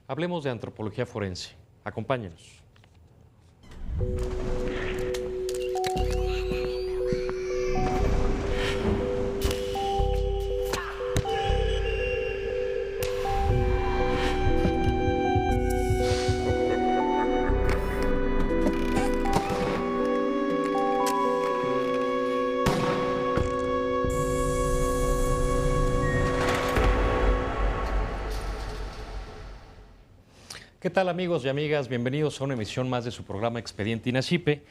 Hablemos de antropología forense. Acompáñenos. ¿Qué tal, amigos y amigas? Bienvenidos a una emisión más de su programa Expediente INACYPE.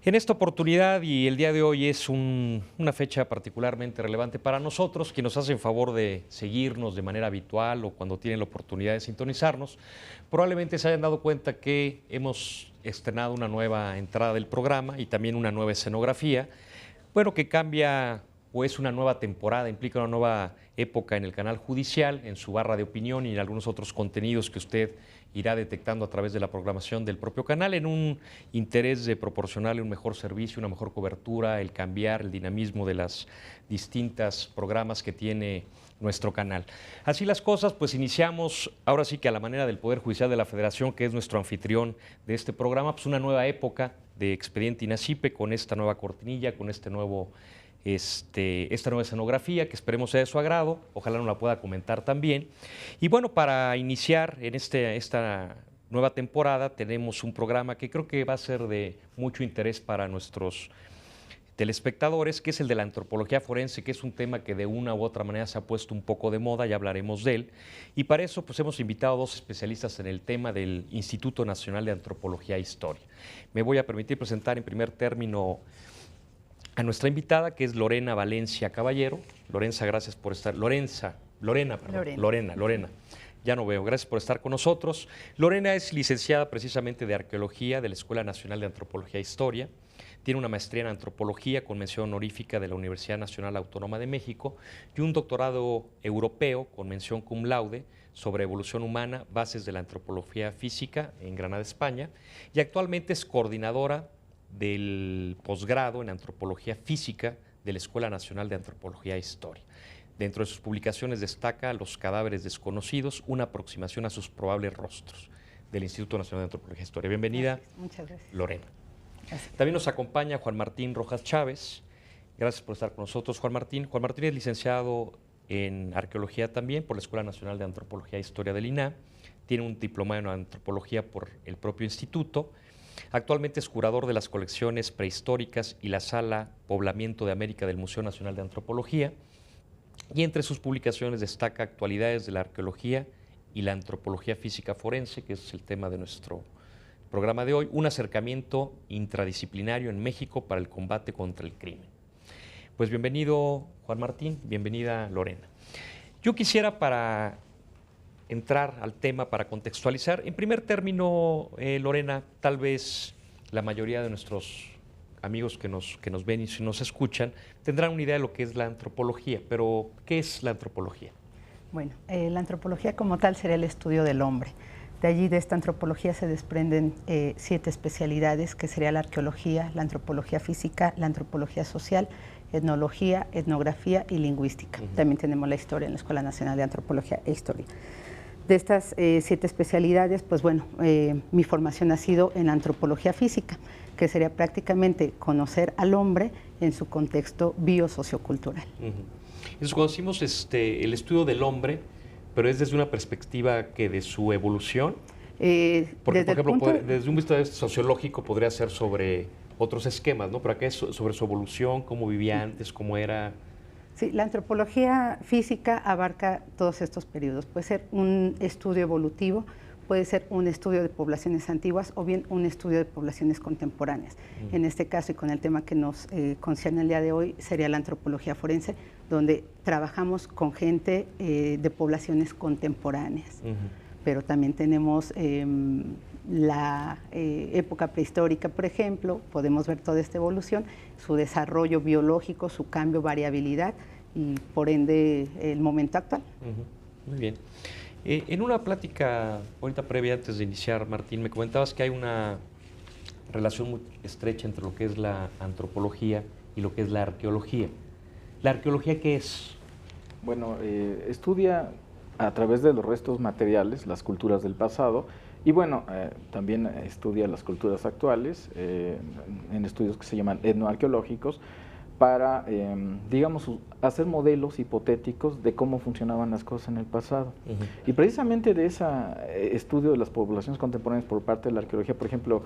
En esta oportunidad y el día de hoy es una fecha particularmente relevante para nosotros, quienes nos hacen favor de seguirnos de manera habitual o cuando tienen la oportunidad de sintonizarnos. Probablemente se hayan dado cuenta que hemos estrenado una nueva entrada del programa y también una nueva escenografía, bueno, que cambia o es una nueva temporada, implica una nueva época en el canal judicial, en su barra de opinión y en algunos otros contenidos que usted irá detectando a través de la programación del propio canal en un interés de proporcionarle un mejor servicio, una mejor cobertura, el cambiar el dinamismo de las distintas programas que tiene nuestro canal. Así las cosas, pues iniciamos ahora sí que a la manera del Poder Judicial de la Federación, que es nuestro anfitrión de este programa, pues una nueva época de Expediente INACYPE con esta nueva cortinilla, con esta nueva escenografía que esperemos sea de su agrado, ojalá nos la pueda comentar también. Y bueno, para iniciar en esta nueva temporada tenemos un programa que creo que va a ser de mucho interés para nuestros telespectadores, que es el de la antropología forense, que es un tema que de una u otra manera se ha puesto un poco de moda, ya hablaremos de él. Y para eso pues hemos invitado a dos especialistas en el tema del Instituto Nacional de Antropología e Historia. Me voy a permitir presentar en primer término a nuestra invitada, que es Lorena Valencia Caballero. Lorena, gracias por estar. Lorena. Ya no veo. Gracias por estar con nosotros. Lorena es licenciada precisamente de Arqueología de la Escuela Nacional de Antropología e Historia. Tiene una maestría en Antropología con mención honorífica de la Universidad Nacional Autónoma de México y un doctorado europeo con mención cum laude sobre evolución humana, bases de la antropología física en Granada, España. Y actualmente es coordinadora del posgrado en Antropología Física de la Escuela Nacional de Antropología e Historia. Dentro de sus publicaciones destaca Los cadáveres desconocidos, una aproximación a sus probables rostros, del Instituto Nacional de Antropología e Historia. Bienvenida. Gracias. Muchas gracias. Lorena. Gracias. También nos acompaña Juan Martín Rojas Chávez. Gracias por estar con nosotros, Juan Martín. Juan Martín es licenciado en Arqueología también por la Escuela Nacional de Antropología e Historia del INAH. Tiene un diplomado en Antropología por el propio instituto. Actualmente es curador de las colecciones prehistóricas y la Sala Poblamiento de América del Museo Nacional de Antropología. Y entre sus publicaciones destaca Actualidades de la Arqueología y la Antropología Física Forense, que es el tema de nuestro programa de hoy, un acercamiento intradisciplinario en México para el combate contra el crimen. Pues bienvenido, Juan Martín, bienvenida, Lorena. Yo quisiera, para entrar al tema, para contextualizar, en primer término, Lorena, tal vez la mayoría de nuestros amigos que nos ven y si nos escuchan tendrán una idea de lo que es la antropología, pero ¿qué es la antropología? Bueno, la antropología como tal sería el estudio del hombre. De allí, de esta antropología, se desprenden 7 especialidades, que sería la arqueología, la antropología física, la antropología social, etnología, etnografía y lingüística. También tenemos la historia en la Escuela Nacional de Antropología e Historia. De estas 7 especialidades, pues bueno, mi formación ha sido en antropología física, que sería prácticamente conocer al hombre en su contexto biosociocultural. Entonces, cuando decimos el estudio del hombre, pero es desde una perspectiva que de su evolución, porque, por ejemplo, desde un punto de vista sociológico podría ser sobre otros esquemas, ¿no? Pero acá es sobre su evolución, cómo vivía antes, cómo era. Sí, la antropología física abarca todos estos periodos. Puede ser un estudio evolutivo, puede ser un estudio de poblaciones antiguas o bien un estudio de poblaciones contemporáneas. En este caso, y con el tema que nos concierne el día de hoy, sería la antropología forense, donde trabajamos con gente de poblaciones contemporáneas. Pero también tenemos la época prehistórica, por ejemplo, podemos ver toda esta evolución, su desarrollo biológico, su cambio, variabilidad y por ende el momento actual. Muy bien. En una plática ahorita previa, antes de iniciar, Martín, me comentabas que hay una relación muy estrecha entre lo que es la antropología y lo que es la arqueología. ¿La arqueología qué es? Bueno, estudia a través de los restos materiales, las culturas del pasado, y bueno, también estudia las culturas actuales en estudios que se llaman etnoarqueológicos, para, digamos, hacer modelos hipotéticos de cómo funcionaban las cosas en el pasado. Y precisamente de ese estudio de las poblaciones contemporáneas por parte de la arqueología, por ejemplo,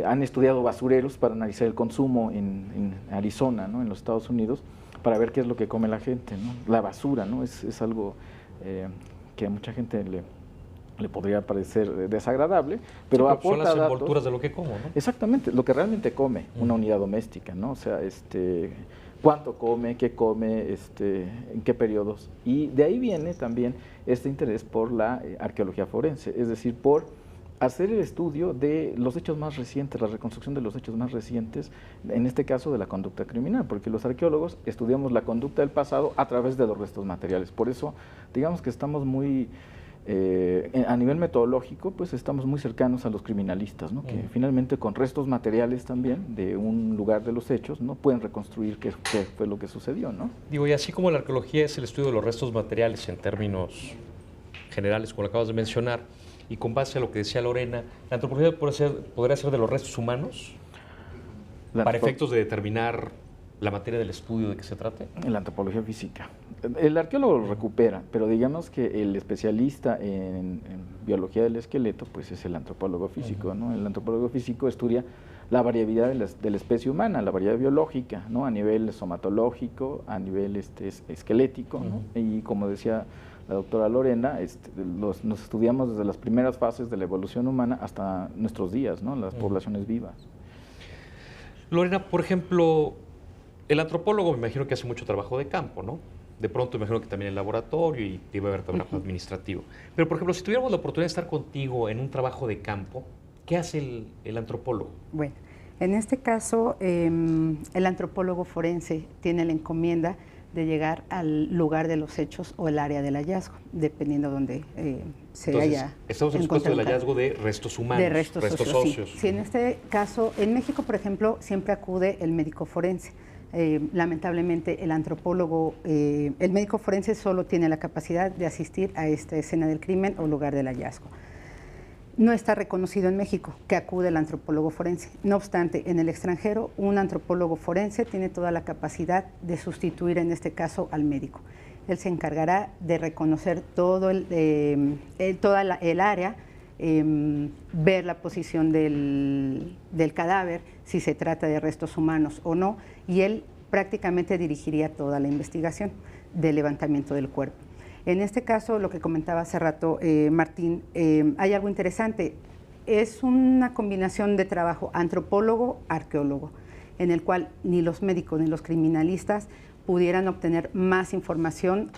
han estudiado basureros para analizar el consumo en Arizona, ¿no?, en los Estados Unidos, para ver qué es lo que come la gente, ¿no? La basura, ¿no?, es algo que a mucha gente le podría parecer desagradable, pero sí, aporta son las datos. envolturas de lo que como, ¿no? Exactamente, lo que realmente come una unidad doméstica, ¿no? O sea, cuánto come, qué come, en qué periodos. Y de ahí viene también este interés por la arqueología forense, es decir, por hacer el estudio de los hechos más recientes, la reconstrucción de los hechos más recientes, en este caso de la conducta criminal, porque los arqueólogos estudiamos la conducta del pasado a través de los restos materiales. Por eso, digamos que estamos muy... a nivel metodológico, pues estamos muy cercanos a los criminalistas, ¿no? Que finalmente con restos materiales también de un lugar de los hechos, ¿no?, pueden reconstruir qué fue lo que sucedió, ¿no? Digo, y así como la arqueología es el estudio de los restos materiales en términos generales, como lo acabas de mencionar, y con base a lo que decía Lorena, ¿la antropología podría ser de los restos humanos para efectos de determinar la materia del estudio de que se trate? En la antropología física. El arqueólogo lo recupera, pero digamos que el especialista en biología del esqueleto, pues es el antropólogo físico, ¿no? El antropólogo físico estudia la variabilidad de la especie humana, la variabilidad biológica, ¿no?, a nivel somatológico, a nivel esquelético, ¿no? Y como decía la doctora Lorena, nos estudiamos desde las primeras fases de la evolución humana hasta nuestros días, ¿no?, las poblaciones vivas. Lorena, por ejemplo, el antropólogo me imagino que hace mucho trabajo de campo, ¿no? De pronto me imagino que también en laboratorio y debe haber trabajo administrativo. Pero, por ejemplo, si tuviéramos la oportunidad de estar contigo en un trabajo de campo, ¿qué hace el antropólogo? Bueno, en este caso, el antropólogo forense tiene la encomienda de llegar al lugar de los hechos o el área del hallazgo, dependiendo de donde se haya. Estamos expuestos al hallazgo de restos humanos, de restos óseos. Sí. Sí, en este caso, en México, por ejemplo, siempre acude el médico forense. Lamentablemente, el antropólogo, el médico forense solo tiene la capacidad de asistir a esta escena del crimen o lugar del hallazgo. No está reconocido en México que acude el antropólogo forense. No obstante, en el extranjero, un antropólogo forense tiene toda la capacidad de sustituir, en este caso, al médico. Él se encargará de reconocer todo el área, ver la posición del cadáver, si se trata de restos humanos o no, y él prácticamente dirigiría toda la investigación del levantamiento del cuerpo. En este caso, lo que comentaba hace rato Martín, hay algo interesante. Es una combinación de trabajo antropólogo-arqueólogo, en el cual ni los médicos ni los criminalistas pudieran obtener más información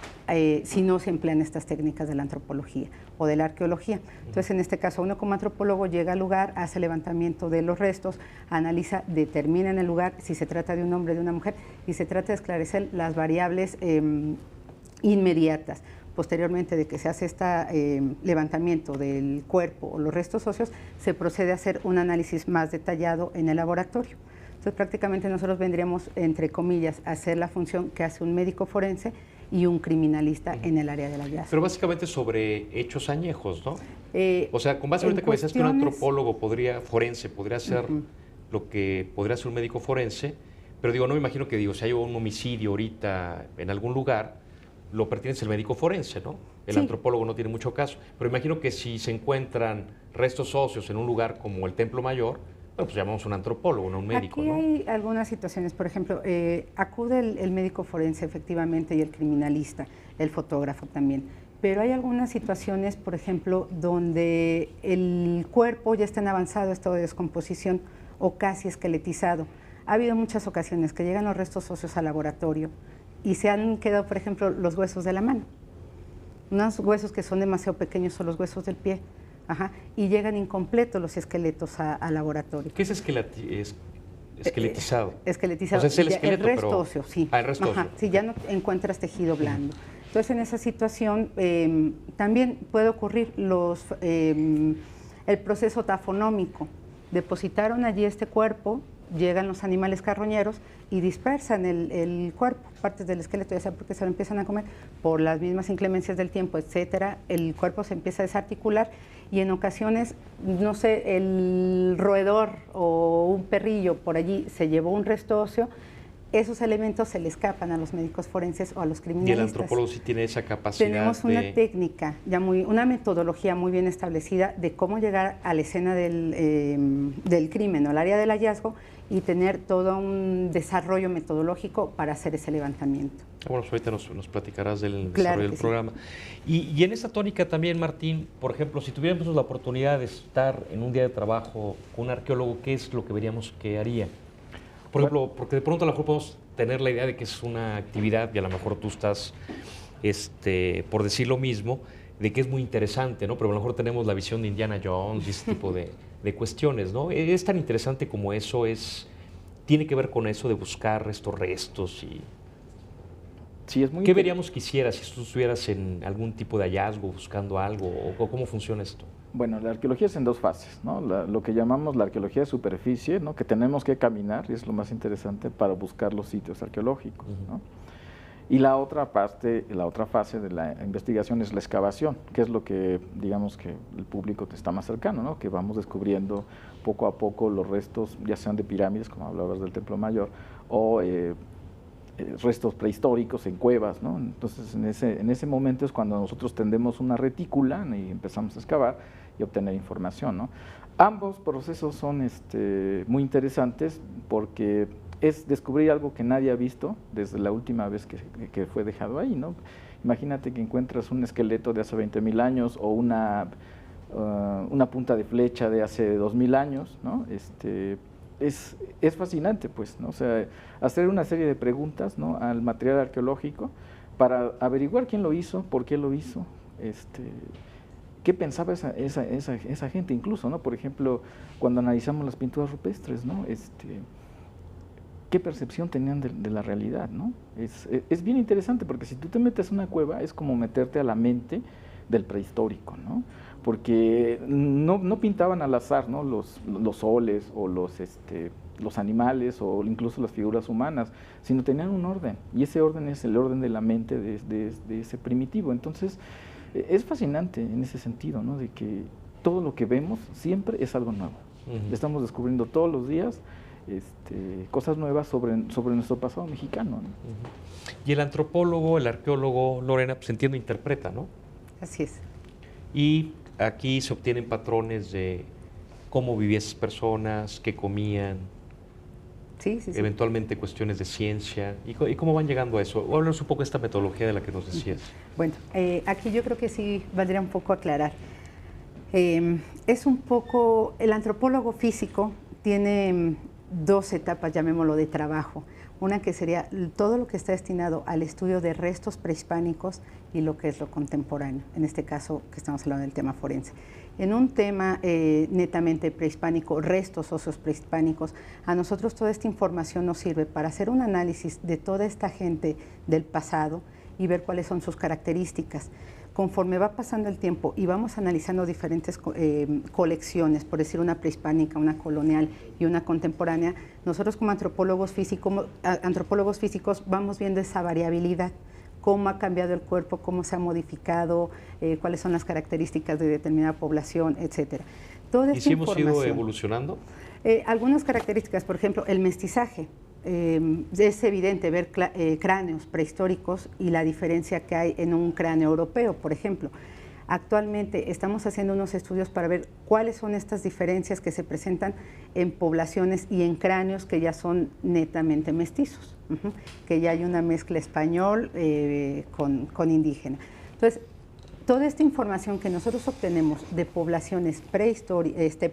si no se emplean estas técnicas de la antropología o de la arqueología. Entonces, en este caso, uno como antropólogo llega al lugar, hace levantamiento de los restos, analiza, determina en el lugar si se trata de un hombre o de una mujer y se trata de esclarecer las variables inmediatas. Posteriormente de que se hace este levantamiento del cuerpo o los restos óseos, se procede a hacer un análisis más detallado en el laboratorio. Entonces, prácticamente nosotros vendríamos, entre comillas, a hacer la función que hace un médico forense y un criminalista en el área del hallazgo. Pero básicamente sobre hechos añejos, ¿no? O sea, con base ahorita que decías que un antropólogo forense podría hacer lo que podría hacer un médico forense, pero digo, no me imagino que, si hay un homicidio ahorita en algún lugar, lo pertenece el médico forense, ¿no? El antropólogo no tiene mucho caso. Pero imagino que si se encuentran restos óseos en un lugar como el Templo Mayor, bueno, pues llamamos a un antropólogo, no a un médico, Aquí ¿no? hay algunas situaciones, por ejemplo, acude el médico forense efectivamente y el criminalista, el fotógrafo también, pero hay algunas situaciones, por ejemplo, donde el cuerpo ya está en avanzado estado de descomposición o casi esqueletizado. Ha habido muchas ocasiones que llegan los restos óseos al laboratorio y se han quedado, por ejemplo, los huesos de la mano, unos huesos que son demasiado pequeños o los huesos del pie. Ajá, y llegan incompletos los esqueletos al laboratorio. ¿Qué es esqueletizado? Esqueletizado. O sea, es el esqueleto, el resto pero... óseo, sí. Ah, el resto óseo. Sí, ya no encuentras tejido blando. Entonces, en esa situación también puede ocurrir el proceso tafonómico. Depositaron allí este cuerpo, llegan los animales carroñeros y dispersan el cuerpo, partes del esqueleto, ya sea porque se lo empiezan a comer, por las mismas inclemencias del tiempo, etcétera, el cuerpo se empieza a desarticular y en ocasiones, no sé, el roedor o un perrillo por allí se llevó un resto óseo. Esos elementos se le escapan a los médicos forenses o a los criminalistas. Y el antropólogo sí tiene esa capacidad. Tenemos una técnica, una metodología muy bien establecida de cómo llegar a la escena del crimen o al área del hallazgo y tener todo un desarrollo metodológico para hacer ese levantamiento. Bueno, pues ahorita nos platicarás del desarrollo del programa. Y en esa tónica también, Martín, por ejemplo, si tuviéramos la oportunidad de estar en un día de trabajo con un arqueólogo, ¿qué es lo que veríamos que haría? Por ejemplo, porque de pronto a lo mejor podemos tener la idea de que es una actividad y a lo mejor tú estás, por decir lo mismo, de que es muy interesante, ¿no? Pero a lo mejor tenemos la visión de Indiana Jones y ese tipo de cuestiones, ¿no? Es tan interesante como eso, tiene que ver con eso de buscar estos restos y... Sí, es muy ¿Qué veríamos que hicieras si tú estuvieras en algún tipo de hallazgo, buscando algo, o cómo funciona esto? Bueno, la arqueología es en dos fases, ¿no? Lo que llamamos la arqueología de superficie, ¿no? Que tenemos que caminar, y es lo más interesante, para buscar los sitios arqueológicos, ¿no? Y la otra fase de la investigación es la excavación, que es lo que, digamos, que el público te está más cercano, ¿no? Que vamos descubriendo poco a poco los restos, ya sean de pirámides, como hablabas del Templo Mayor, o restos prehistóricos en cuevas, ¿no? Entonces, en ese momento es cuando nosotros tendemos una retícula y empezamos a excavar y obtener información, ¿no? Ambos procesos son muy interesantes porque es descubrir algo que nadie ha visto desde la última vez que fue dejado ahí, ¿no? Imagínate que encuentras un esqueleto de hace 20.000 años o una punta de flecha de hace 2.000 años, ¿no? Es fascinante, pues, ¿no? O sea, hacer una serie de preguntas, ¿no? Al material arqueológico para averiguar quién lo hizo, por qué lo hizo, qué pensaba esa gente incluso, ¿no? Por ejemplo, cuando analizamos las pinturas rupestres, ¿no? ¿Qué percepción tenían de la realidad, ¿no? Es bien interesante porque si tú te metes en una cueva es como meterte a la mente del prehistórico, ¿no? Porque no pintaban al azar, ¿no? Los soles o los animales o incluso las figuras humanas, sino tenían un orden, y ese orden es el orden de la mente de ese primitivo. Entonces, es fascinante en ese sentido, ¿no? De que todo lo que vemos siempre es algo nuevo. Estamos descubriendo todos los días cosas nuevas sobre nuestro pasado mexicano, ¿no? Y el antropólogo, el arqueólogo, Lorena, pues entiendo, interpreta, ¿no? Así es. Y aquí se obtienen patrones de cómo vivían esas personas, qué comían, sí. Eventualmente cuestiones de ciencia. ¿Y cómo van llegando a eso? Háblanos un poco de esta metodología de la que nos decías. Bueno, aquí yo creo que sí valdría un poco aclarar. Es un poco, el antropólogo físico tiene dos etapas, llamémoslo, de trabajo. Una que sería todo lo que está destinado al estudio de restos prehispánicos y lo que es lo contemporáneo, en este caso que estamos hablando del tema forense. En un tema netamente prehispánico, restos óseos prehispánicos, a nosotros toda esta información nos sirve para hacer un análisis de toda esta gente del pasado y ver cuáles son sus características. Conforme va pasando el tiempo y vamos analizando diferentes colecciones, por decir una prehispánica, una colonial y una contemporánea, nosotros como antropólogos físicos vamos viendo esa variabilidad, cómo ha cambiado el cuerpo, cómo se ha modificado, cuáles son las características de determinada población, etcétera. ¿Y si hemos ido evolucionando? Algunas características, por ejemplo, el mestizaje. Es evidente ver cráneos prehistóricos y la diferencia que hay en un cráneo europeo, por ejemplo. Actualmente estamos haciendo unos estudios para ver cuáles son estas diferencias que se presentan en poblaciones y en cráneos que ya son netamente mestizos, que ya hay una mezcla español con indígena. Entonces, toda esta información que nosotros obtenemos de poblaciones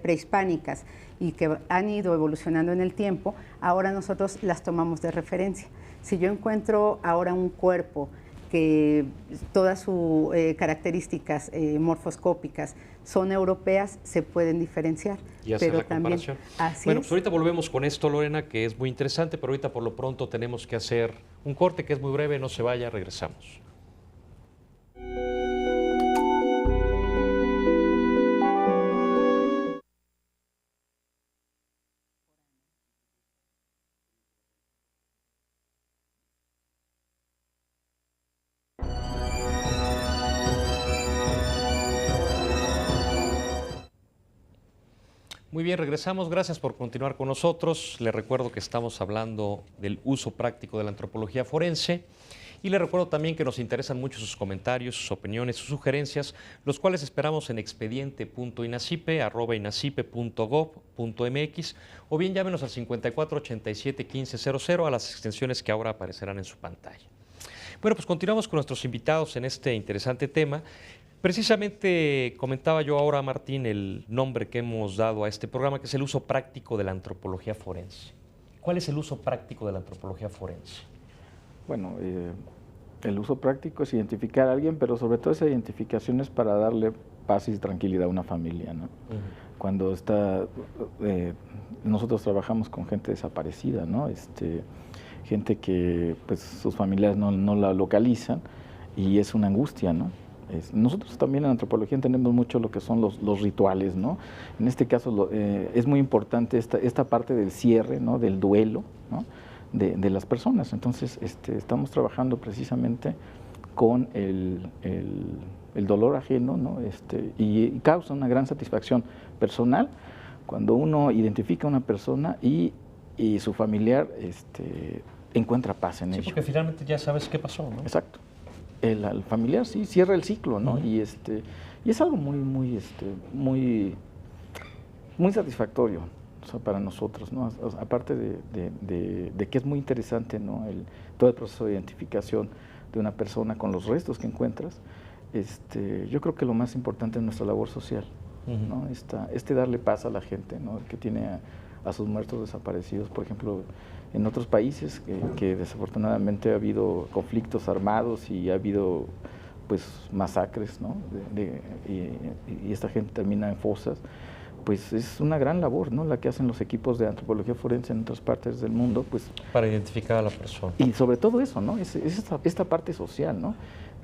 prehispánicas y que han ido evolucionando en el tiempo, ahora nosotros las tomamos de referencia. Si yo encuentro ahora un cuerpo que todas sus características morfoscópicas son europeas, se pueden diferenciar. Y hacer la comparación. Bueno, pues ahorita volvemos con esto, Lorena, que es muy interesante, pero ahorita por lo pronto tenemos que hacer un corte que es muy breve, no se vaya, regresamos. Muy bien, regresamos. Gracias por continuar con nosotros. Les recuerdo que estamos hablando del uso práctico de la antropología forense. Y les recuerdo también que nos interesan mucho sus comentarios, sus opiniones, sus sugerencias, los cuales esperamos en expediente.inacipe@inacipe.gov.mx o bien llámenos al 54 87 15 00 a las extensiones que ahora aparecerán en su pantalla. Bueno, pues continuamos con nuestros invitados en este interesante tema. Precisamente comentaba yo ahora, Martín, el nombre que hemos dado a este programa, que es el uso práctico de la antropología forense. ¿Cuál es el uso práctico de la antropología forense? Bueno, el uso práctico es identificar a alguien, pero sobre todo esa identificación es para darle paz y tranquilidad a una familia, ¿no? Cuando nosotros trabajamos con gente desaparecida, ¿no? Gente que pues sus familiares no la localizan y es una angustia, ¿no? Nosotros también en antropología entendemos mucho lo que son los rituales, ¿no? En este caso es muy importante esta parte del cierre, ¿no? Del duelo, ¿no? De las personas. Entonces, estamos trabajando precisamente con el dolor ajeno, ¿no? Y causa una gran satisfacción personal cuando uno identifica a una persona y su familiar encuentra paz en ello. Porque finalmente ya sabes qué pasó, ¿no? Exacto. El familiar sí cierra el ciclo, ¿no? Y es algo muy satisfactorio, o sea, para nosotros, ¿no? Aparte de que es muy interesante, ¿no? Todo el proceso de identificación de una persona con los restos que encuentras, yo creo que lo más importante es nuestra labor social, ¿no? Darle paz a la gente, ¿no? Que tiene a sus muertos desaparecidos. Por ejemplo, en otros países que desafortunadamente ha habido conflictos armados y ha habido pues masacres, ¿no? Y esta gente termina en fosas. Pues es una gran labor, ¿no? La que hacen los equipos de antropología forense en otras partes del mundo, pues para identificar a la persona. Y sobre todo eso, ¿no? Es esta parte social, ¿no?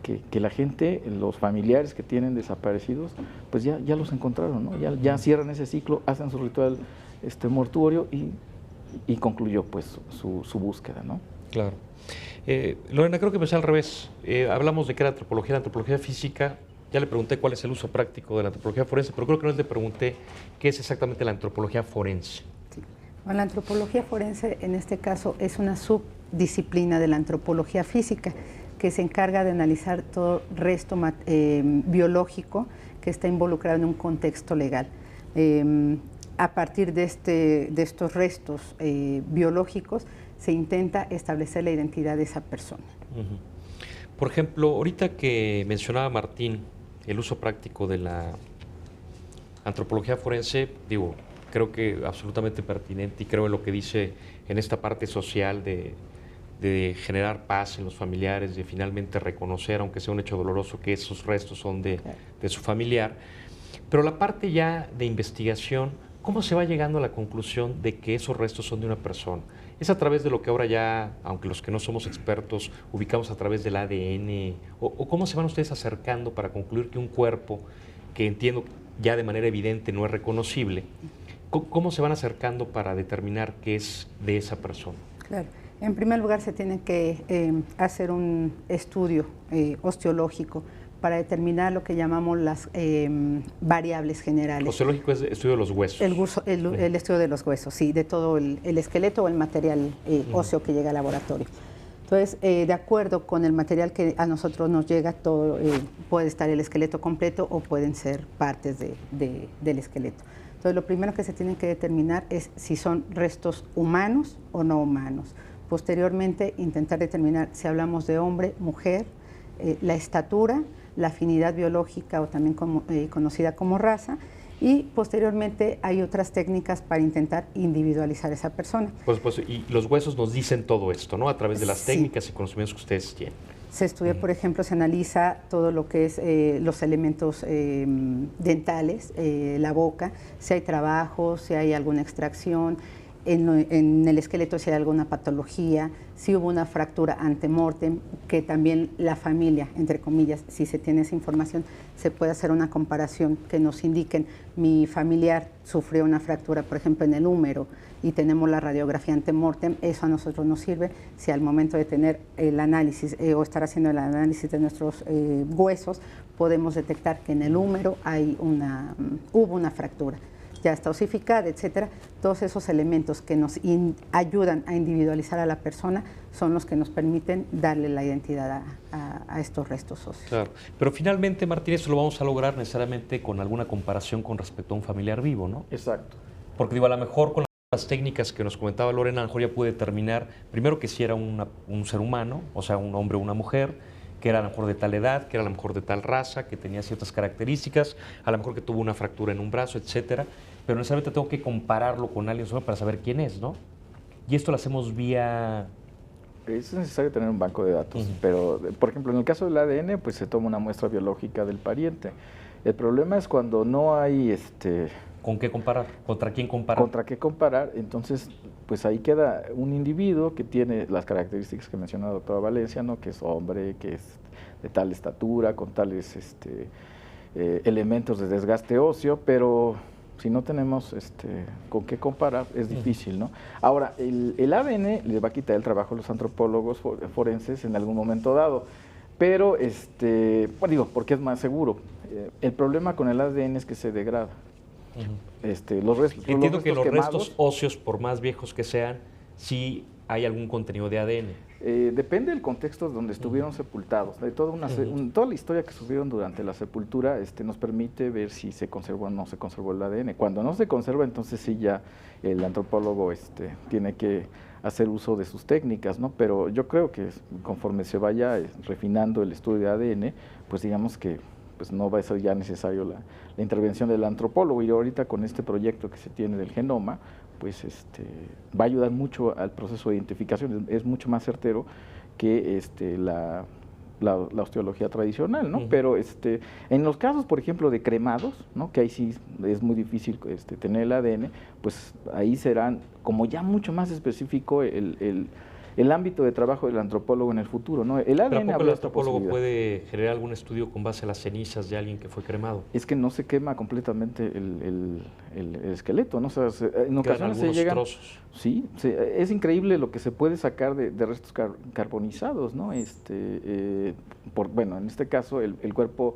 Que la gente, los familiares que tienen desaparecidos, pues ya los encontraron, ¿no? Ya cierran ese ciclo, hacen su ritual mortuorio y concluyó pues su búsqueda, ¿no? Claro. Lorena, creo que empecé al revés. Hablamos de que era la antropología física. Ya le pregunté cuál es el uso práctico de la antropología forense, pero creo que no le pregunté qué es exactamente la antropología forense. Sí. Bueno, la antropología forense en este caso es una subdisciplina de la antropología física que se encarga de analizar todo resto biológico que está involucrado en un contexto legal. A partir de estos restos biológicos se intenta establecer la identidad de esa persona. Por ejemplo, ahorita que mencionaba Martín el uso práctico de la antropología forense, creo que absolutamente pertinente y creo en lo que dice en esta parte social de generar paz en los familiares, de finalmente reconocer, aunque sea un hecho doloroso, que esos restos son de su familiar. Pero la parte ya de investigación, ¿cómo se va llegando a la conclusión de que esos restos son de una persona? ¿Es a través de lo que ahora ya, aunque los que no somos expertos, ubicamos a través del ADN? ¿O cómo se van ustedes acercando para concluir que un cuerpo, que entiendo ya de manera evidente no es reconocible, cómo se van acercando para determinar qué es de esa persona? Claro. En primer lugar, se tiene que hacer un estudio osteológico para determinar lo que llamamos las variables generales. Osteológico es el estudio de los huesos. El estudio de los huesos, sí, de todo el esqueleto o el material óseo que llega al laboratorio. Entonces, de acuerdo con el material que a nosotros nos llega, todo puede estar el esqueleto completo o pueden ser partes del esqueleto. Entonces, lo primero que se tiene que determinar es si son restos humanos o no humanos. Posteriormente, intentar determinar si hablamos de hombre, mujer, la estatura, la afinidad biológica o también conocida como raza, y posteriormente hay otras técnicas para intentar individualizar a esa persona. Pues, y los huesos nos dicen todo esto, ¿no? A través de las técnicas y conocimientos que ustedes tienen. Se estudia, por ejemplo, se analiza todo lo que es los elementos dentales, la boca, si hay trabajo, si hay alguna extracción, en el esqueleto si hay alguna patología, si hubo una fractura antemortem, que también la familia, entre comillas, si se tiene esa información, se puede hacer una comparación que nos indiquen, mi familiar sufrió una fractura, por ejemplo, en el húmero, y tenemos la radiografía antemortem, eso a nosotros nos sirve si al momento de tener el análisis o estar haciendo el análisis de nuestros huesos, podemos detectar que en el húmero hubo una fractura. ya está osificada, etcétera. Todos esos elementos que nos ayudan a individualizar a la persona son los que nos permiten darle la identidad a estos restos óseos. Claro, pero finalmente, Martín, eso lo vamos a lograr necesariamente con alguna comparación con respecto a un familiar vivo, ¿no? Exacto. Porque digo, a lo mejor con las técnicas que nos comentaba Lorena, a lo mejor ya pude determinar, primero que si era un ser humano, o sea, un hombre o una mujer, que era a lo mejor de tal edad, que era a lo mejor de tal raza, que tenía ciertas características, a lo mejor que tuvo una fractura en un brazo, etcétera, pero necesariamente tengo que compararlo con alguien solo para saber quién es, ¿no? Y esto lo hacemos vía... Es necesario tener un banco de datos, pero, por ejemplo, en el caso del ADN, pues se toma una muestra biológica del pariente. El problema es cuando no hay... ¿Con qué comparar? ¿Contra quién comparar? Contra qué comparar, entonces pues ahí queda un individuo que tiene las características que menciona la doctora Valencia, ¿no? Que es hombre, que es de tal estatura, con tales elementos de desgaste óseo, pero si no tenemos con qué comparar es difícil, ¿no? Ahora, el ADN le va a quitar el trabajo a los antropólogos forenses en algún momento dado, pero, bueno, digo, porque es más seguro. El problema con el ADN es que se degrada. Entiendo que los quemados, restos óseos, por más viejos que sean, sí hay algún contenido de ADN. Depende del contexto donde estuvieron sepultados. De toda la historia que subieron durante la sepultura nos permite ver si se conservó o no se conservó el ADN. Cuando no se conserva, entonces sí ya el antropólogo tiene que hacer uso de sus técnicas, ¿no? Pero yo creo que conforme se vaya refinando el estudio de ADN, pues digamos que pues no va a ser ya necesario la intervención del antropólogo, y ahorita con este proyecto que se tiene del genoma, pues va a ayudar mucho al proceso de identificación, es mucho más certero que la osteología tradicional, ¿no? Pero en los casos, por ejemplo, de cremados, ¿no? Que ahí sí es muy difícil tener el ADN, pues ahí serán como ya mucho más específico el ámbito de trabajo del antropólogo en el futuro, ¿no? El ADN. ¿Pero el antropólogo puede generar algún estudio con base a las cenizas de alguien que fue cremado? Es que no se quema completamente el esqueleto, ¿no? O sea, en ocasiones se llegan trozos. Sí, es increíble lo que se puede sacar de restos carbonizados, ¿no? Bueno, en este caso el cuerpo,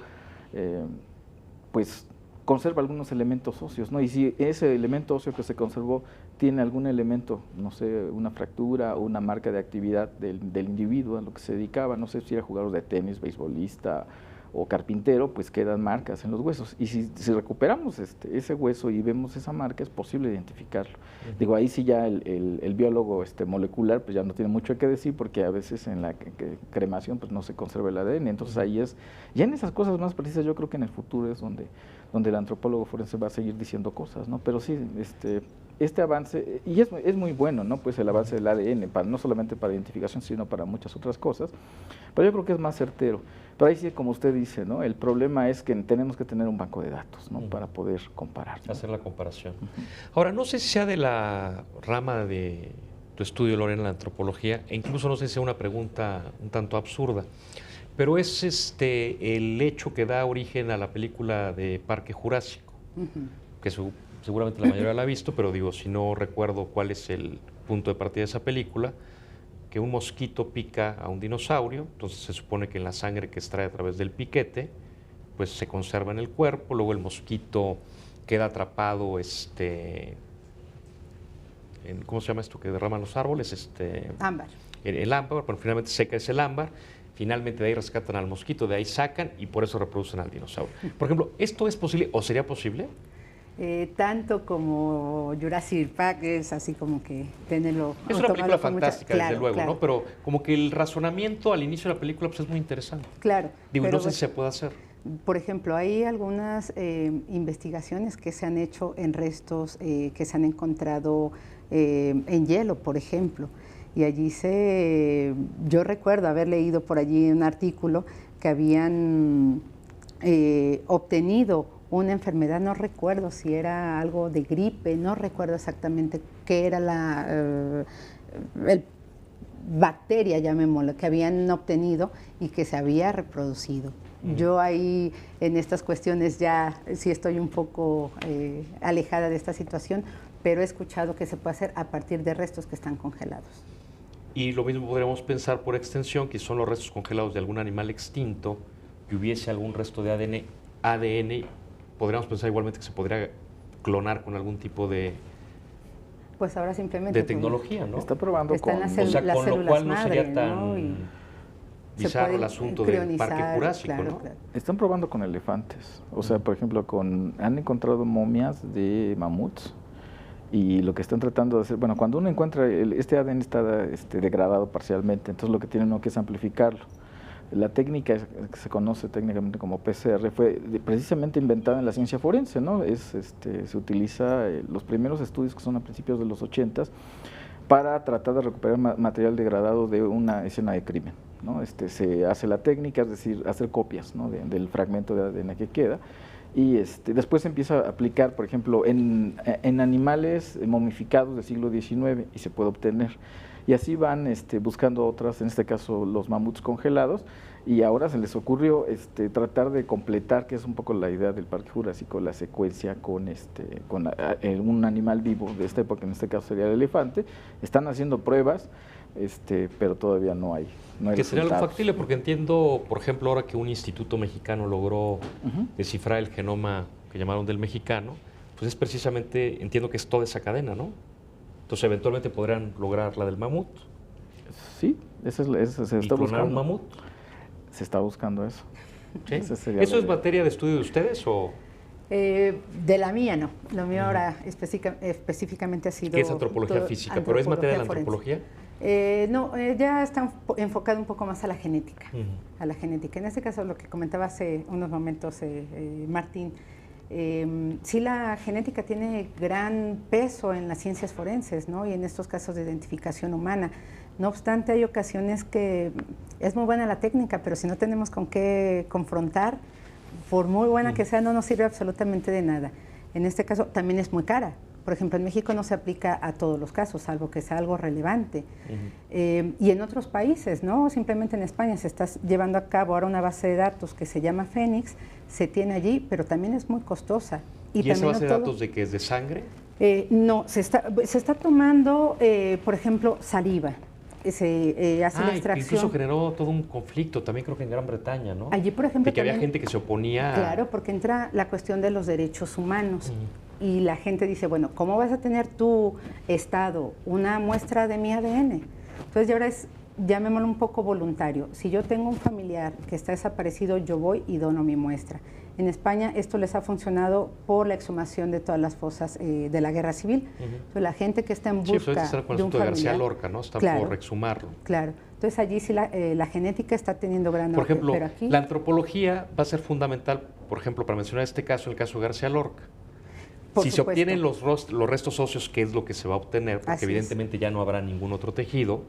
pues conserva algunos elementos óseos, ¿no? Y si ese elemento óseo que se conservó tiene algún elemento, no sé, una fractura o una marca de actividad del individuo a lo que se dedicaba, no sé si era jugador de tenis, beisbolista o carpintero, pues quedan marcas en los huesos. Y si recuperamos ese hueso y vemos esa marca, es posible identificarlo. Digo, ahí sí ya el biólogo molecular pues ya no tiene mucho que decir, porque a veces en la cremación pues no se conserva el ADN. Entonces ahí ya en esas cosas más precisas yo creo que en el futuro es donde el antropólogo forense va a seguir diciendo cosas, ¿no? Pero sí, este avance, y es muy bueno, ¿no? Pues el avance del ADN, no solamente para identificación, sino para muchas otras cosas, pero yo creo que es más certero. Pero ahí sí, como usted dice, ¿no? El problema es que tenemos que tener un banco de datos, ¿no? Para poder comparar, ¿no? Hacer la comparación. Ahora, no sé si sea de la rama de tu estudio, Lorena, la antropología, e incluso no sé si sea una pregunta un tanto absurda, pero es el hecho que da origen a la película de Parque Jurásico, que seguramente la mayoría la ha visto, pero digo, si no recuerdo cuál es el punto de partida de esa película, que un mosquito pica a un dinosaurio, entonces se supone que en la sangre que extrae a través del piquete, pues se conserva en el cuerpo, luego el mosquito queda atrapado, ¿cómo se llama esto que derraman los árboles? Ámbar. El ámbar, pero finalmente seca ese ámbar, finalmente de ahí rescatan al mosquito, de ahí sacan y por eso reproducen al dinosaurio. Por ejemplo, ¿esto es posible o sería posible? Tanto como Jurassic Park es así como que tenerlo. Es una película fantástica, claro, desde luego, claro. ¿no? Pero como que el razonamiento al inicio de la película pues, es muy interesante. Claro. Digo, no sé si se puede hacer. Por ejemplo, hay algunas investigaciones que se han hecho en restos que se han encontrado en hielo, por ejemplo. Y allí yo recuerdo haber leído por allí un artículo que habían obtenido una enfermedad, no recuerdo si era algo de gripe, no recuerdo exactamente qué era la bacteria, llamémoslo, que habían obtenido y que se había reproducido. Yo ahí en estas cuestiones ya sí estoy un poco alejada de esta situación, pero he escuchado que se puede hacer a partir de restos que están congelados. Y lo mismo podríamos pensar por extensión, que son los restos congelados de algún animal extinto, que hubiese algún resto de ADN, podríamos pensar igualmente que se podría clonar con algún tipo de Pues ahora simplemente tecnología, ¿no? Está probando están con... las O sea, las con lo células cual no madre, sería ¿no? tan Y se bizarro puede el asunto del crionizar, Parque Jurásico, claro, ¿no? claro. Están probando con elefantes. O sea, por ejemplo, han encontrado momias de mamuts. Y lo que están tratando de hacer, bueno, cuando uno encuentra, este ADN está degradado parcialmente, entonces lo que tiene uno que es amplificarlo. La técnica que se conoce técnicamente como PCR fue precisamente inventada en la ciencia forense, ¿no? Se utiliza los primeros estudios que son a principios de los 80s para tratar de recuperar material degradado de una escena de crimen, ¿no? Se hace la técnica, es decir, hacer copias, ¿no? del fragmento de ADN que queda. Y después se empieza a aplicar, por ejemplo, en animales momificados del siglo XIX y se puede obtener. Y así van buscando otras, en este caso los mamuts congelados, y ahora se les ocurrió tratar de completar, que es un poco la idea del Parque Jurásico, la secuencia con un animal vivo de esta época, en este caso sería el elefante. Están haciendo pruebas, pero todavía no hay que sería algo resultados. factible, porque entiendo, por ejemplo, ahora que un instituto mexicano logró descifrar el genoma que llamaron del mexicano, pues es precisamente, entiendo que es toda esa cadena, ¿no? Entonces, eventualmente podrán lograr la del mamut. Sí, se ¿Y está clonar un buscando. mamut? Se está buscando eso. ¿Sí? Esa sería ¿Eso la es idea. materia de estudio de ustedes o De la mía no, lo mío ahora específicamente ha sido... qué es antropología todo física? ¿Pero es materia de la forense. antropología? No, ya está enfocado un poco más a la genética. Ujú. A la genética. En este caso, lo que comentaba hace unos momentos Martín, sí la genética tiene gran peso en las ciencias forenses, ¿no? Y en estos casos de identificación humana. No obstante, hay ocasiones que es muy buena la técnica, pero si no tenemos con qué confrontar, por muy buena que sea, no nos sirve absolutamente de nada. En este caso, también es muy cara. Por ejemplo, en México no se aplica a todos los casos, salvo que sea algo relevante. Y en otros países, ¿no? Simplemente en España se está llevando a cabo ahora una base de datos que se llama Fénix, se tiene allí, pero también es muy costosa. ¿Y esa también base de todo- datos de que es de sangre? No, se está tomando, por ejemplo, saliva. Se hace la extracción. Incluso generó todo un conflicto, también creo que en Gran Bretaña, ¿no? Allí, por ejemplo, de que había también- gente que se oponía. Claro, porque entra la cuestión de los derechos humanos. Y la gente dice, bueno, ¿cómo vas a tener tu estado una muestra de mi ADN? Entonces, ya ahora es, llamémoslo un poco voluntario. Si yo tengo un familiar que está desaparecido, yo voy y dono mi muestra. En España esto les ha funcionado por la exhumación de todas las fosas de la guerra civil. Entonces, la gente que está en Sí, busca pues está con el de un asunto de García familiar, Lorca, ¿no? Están claro, por exhumarlo. claro. Entonces allí sí la genética está teniendo gran Por auge, ejemplo, pero aquí, la antropología va a ser fundamental, por ejemplo, para mencionar este caso, el caso de García Lorca. por Si se supuesto. obtienen los restos óseos, ¿qué es lo que se va a obtener? Porque Así es. evidentemente ya no habrá ningún otro tejido.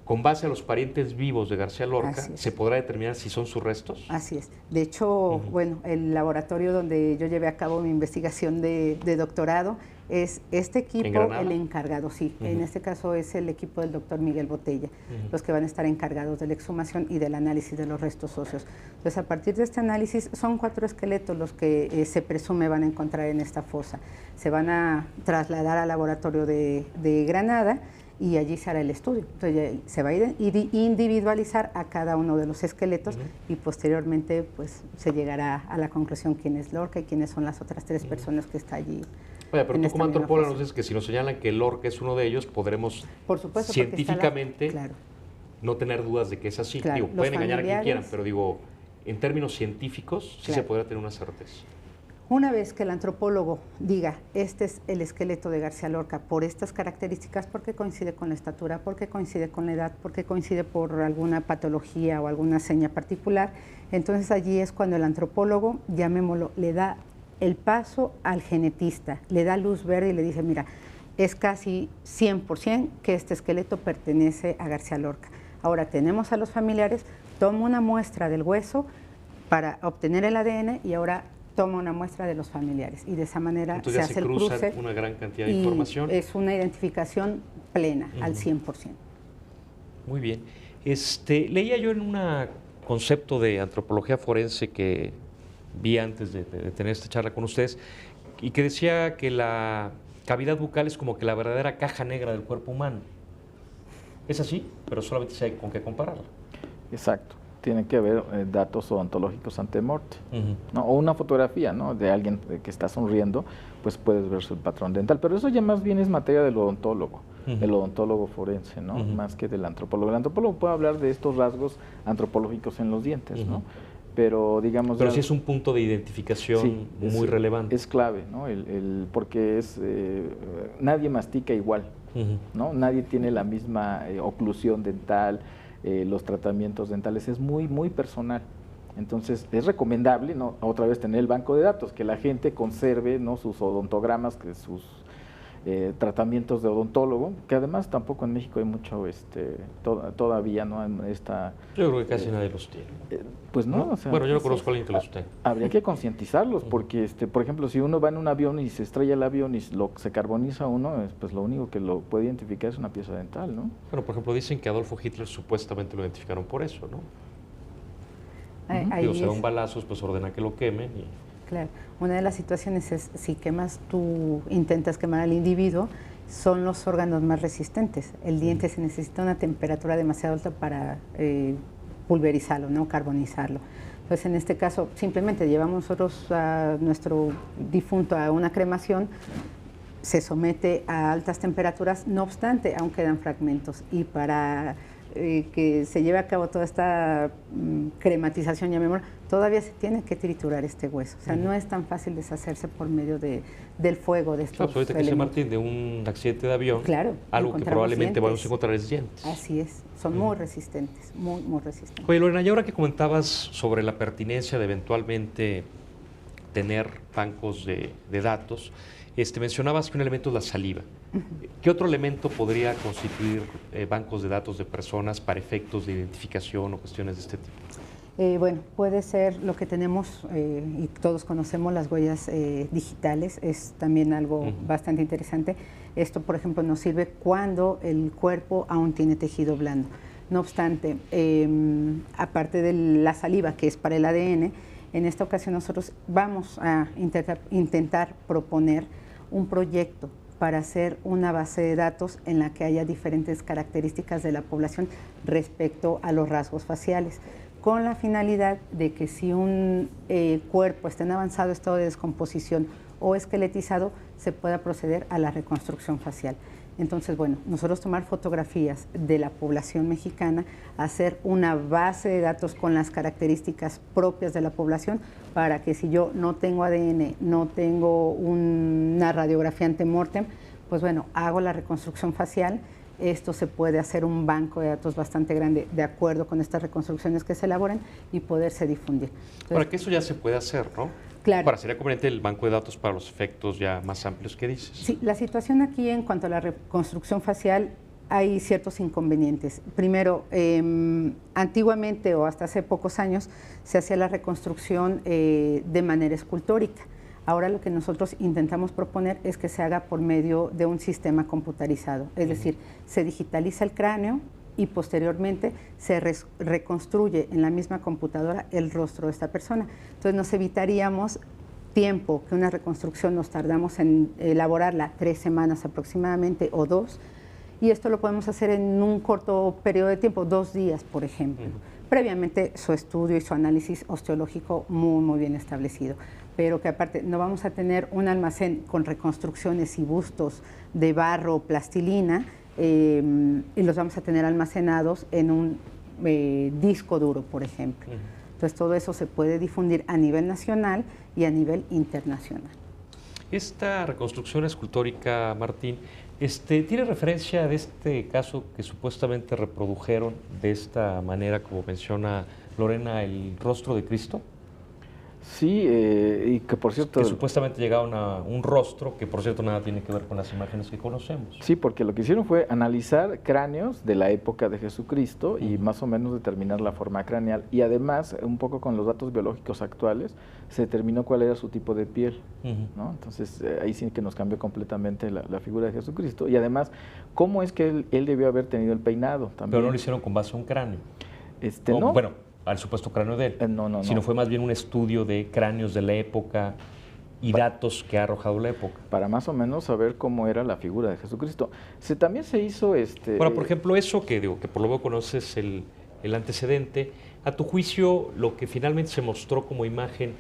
Con base a los parientes vivos de García Lorca, Así es. ¿se podrá determinar si son sus restos? Así es. De hecho, bueno, el laboratorio donde yo llevé a cabo mi investigación de doctorado es este ¿En equipo Granada? el encargado, sí. En este caso es el equipo del doctor Miguel Botella, los que van a estar encargados de la exhumación y del análisis de los restos óseos. Entonces, a partir de este análisis, son 4 esqueletos los que se presume van a encontrar en esta fosa. Se van a trasladar al laboratorio de Granada y allí se hará el estudio. Entonces se va a individualizar a cada uno de los esqueletos y posteriormente pues se llegará a la conclusión quién es Lorca y quiénes son las otras 3 personas que está allí. Oye, pero en tú esta como misma antropóloga nos fosa. dices que si nos señalan que Lorca es uno de ellos, podremos Por supuesto, porque está científicamente claro. no tener dudas de que es así. Claro, Digo, los pueden engañar a quien familiares- quieran, pero digo, en términos científicos sí se Claro. podrá tener una certeza. Una vez que el antropólogo diga, este es el esqueleto de García Lorca por estas características, porque coincide con la estatura, porque coincide con la edad, porque coincide por alguna patología o alguna seña particular, entonces allí es cuando el antropólogo, llamémoslo, le da el paso al genetista, le da luz verde y le dice, mira, es casi 100% que este esqueleto pertenece a García Lorca. Ahora tenemos a los familiares, toma una muestra del hueso para obtener el ADN y ahora toma una muestra de los familiares y de esa manera Entonces se ya hace se el cruza cruce una gran cantidad de y información. es una identificación plena al 100%. Muy bien. Leía yo en un concepto de antropología forense que vi antes de tener esta charla con ustedes y que decía que la cavidad bucal es como que la verdadera caja negra del cuerpo humano. Es así, pero solamente sé con qué compararla. Exacto. tiene que haber datos odontológicos ante morte, ¿no? O una fotografía, ¿no?, de alguien que está sonriendo, pues puedes ver su patrón dental. Pero eso ya más bien es materia del odontólogo, el odontólogo forense, ¿no?, más que del antropólogo. El antropólogo puede hablar de estos rasgos antropológicos en los dientes, ¿no? Pero digamos... Pero sí es un punto de identificación muy relevante. Es clave, ¿no? Porque nadie mastica igual, ¿no? Nadie tiene la misma oclusión dental, los tratamientos dentales, es muy, muy personal. Entonces, es recomendable, ¿no?, otra vez tener el banco de datos, que la gente conserve, ¿no?, sus odontogramas, que sus tratamientos de odontólogo, que además tampoco en México hay mucho, todavía, ¿no?, yo creo que casi nadie los tiene. Pues no, o sea, bueno, yo no conozco a alguien que los tenga. Habría que concientizarlos, porque, por ejemplo, si uno va en un avión y se estrella el avión y se carboniza uno, pues lo único que lo puede identificar es una pieza dental, ¿no? Bueno, por ejemplo, dicen que Adolfo Hitler supuestamente lo identificaron por eso, ¿no? Si un balazos, pues ordena que lo quemen. Claro, una de las situaciones es, si tú intentas quemar al individuo, son los órganos más resistentes. El diente se necesita una temperatura demasiado alta para pulverizarlo, ¿no?, carbonizarlo. Entonces, en este caso, simplemente llevamos nosotros a nuestro difunto a una cremación, se somete a altas temperaturas, no obstante, aún quedan fragmentos. Y para que se lleve a cabo toda esta crematización, llamémoslo, todavía se tiene que triturar este hueso. O sea, no es tan fácil deshacerse por medio del fuego de estos elementos. Ahorita que dice Martín de un accidente de avión, claro, algo que probablemente vamos a encontrar es dientes. Así es, son muy resistentes, muy, muy resistentes. Oye, Lorena, y ahora que comentabas sobre la pertinencia de eventualmente tener bancos de datos, mencionabas que un elemento es la saliva. ¿Qué otro elemento podría constituir bancos de datos de personas para efectos de identificación o cuestiones de este tipo? Bueno, puede ser lo que tenemos y todos conocemos, las huellas digitales, es también algo bastante interesante. Esto, por ejemplo, nos sirve cuando el cuerpo aún tiene tejido blando. No obstante, aparte de la saliva, que es para el ADN, en esta ocasión nosotros vamos a intentar proponer un proyecto para hacer una base de datos en la que haya diferentes características de la población respecto a los rasgos faciales, con la finalidad de que si un cuerpo está en avanzado estado de descomposición o esqueletizado, se pueda proceder a la reconstrucción facial. Entonces, bueno, nosotros tomar fotografías de la población mexicana, hacer una base de datos con las características propias de la población, para que si yo no tengo ADN, no tengo una radiografía ante-mortem, pues bueno, hago la reconstrucción facial. Esto se puede hacer un banco de datos bastante grande de acuerdo con estas reconstrucciones que se elaboren y poderse difundir. Entonces, para que eso ya se puede hacer, ¿no? Claro. Para sería conveniente el banco de datos para los efectos ya más amplios que dices. Sí, la situación aquí en cuanto a la reconstrucción facial, hay ciertos inconvenientes. Primero, antiguamente o hasta hace pocos años se hacía la reconstrucción de manera escultórica. Ahora lo que nosotros intentamos proponer es que se haga por medio de un sistema computarizado, es decir, se digitaliza el cráneo y posteriormente se reconstruye en la misma computadora el rostro de esta persona. Entonces nos evitaríamos tiempo, que una reconstrucción nos tardamos en elaborarla 3 semanas aproximadamente o 2, y esto lo podemos hacer en un corto periodo de tiempo, 2 días, por ejemplo. Previamente su estudio y su análisis osteológico muy, muy bien establecido, pero que aparte no vamos a tener un almacén con reconstrucciones y bustos de barro o plastilina, y los vamos a tener almacenados en un disco duro, por ejemplo. Entonces todo eso se puede difundir a nivel nacional y a nivel internacional. Esta reconstrucción escultórica, Martín, ¿tiene referencia de este caso que supuestamente reprodujeron de esta manera, como menciona Lorena, el rostro de Cristo? Sí, y que por cierto... Que supuestamente llegaron a un rostro que por cierto nada tiene que ver con las imágenes que conocemos. Sí, porque lo que hicieron fue analizar cráneos de la época de Jesucristo y más o menos determinar la forma craneal. Y además, un poco con los datos biológicos actuales, se determinó cuál era su tipo de piel, ¿no? Entonces, ahí sí que nos cambió completamente la figura de Jesucristo. Y además, ¿cómo es que él debió haber tenido el peinado también? Pero no lo hicieron con base a un cráneo. No. Bueno, al supuesto cráneo de él. No. Sino fue más bien un estudio de cráneos de la época y datos que ha arrojado la época. Para más o menos saber cómo era la figura de Jesucristo. También se hizo Bueno, por ejemplo, eso que digo, que por lo menos conoces el antecedente, A tu juicio, lo que finalmente se mostró como imagen,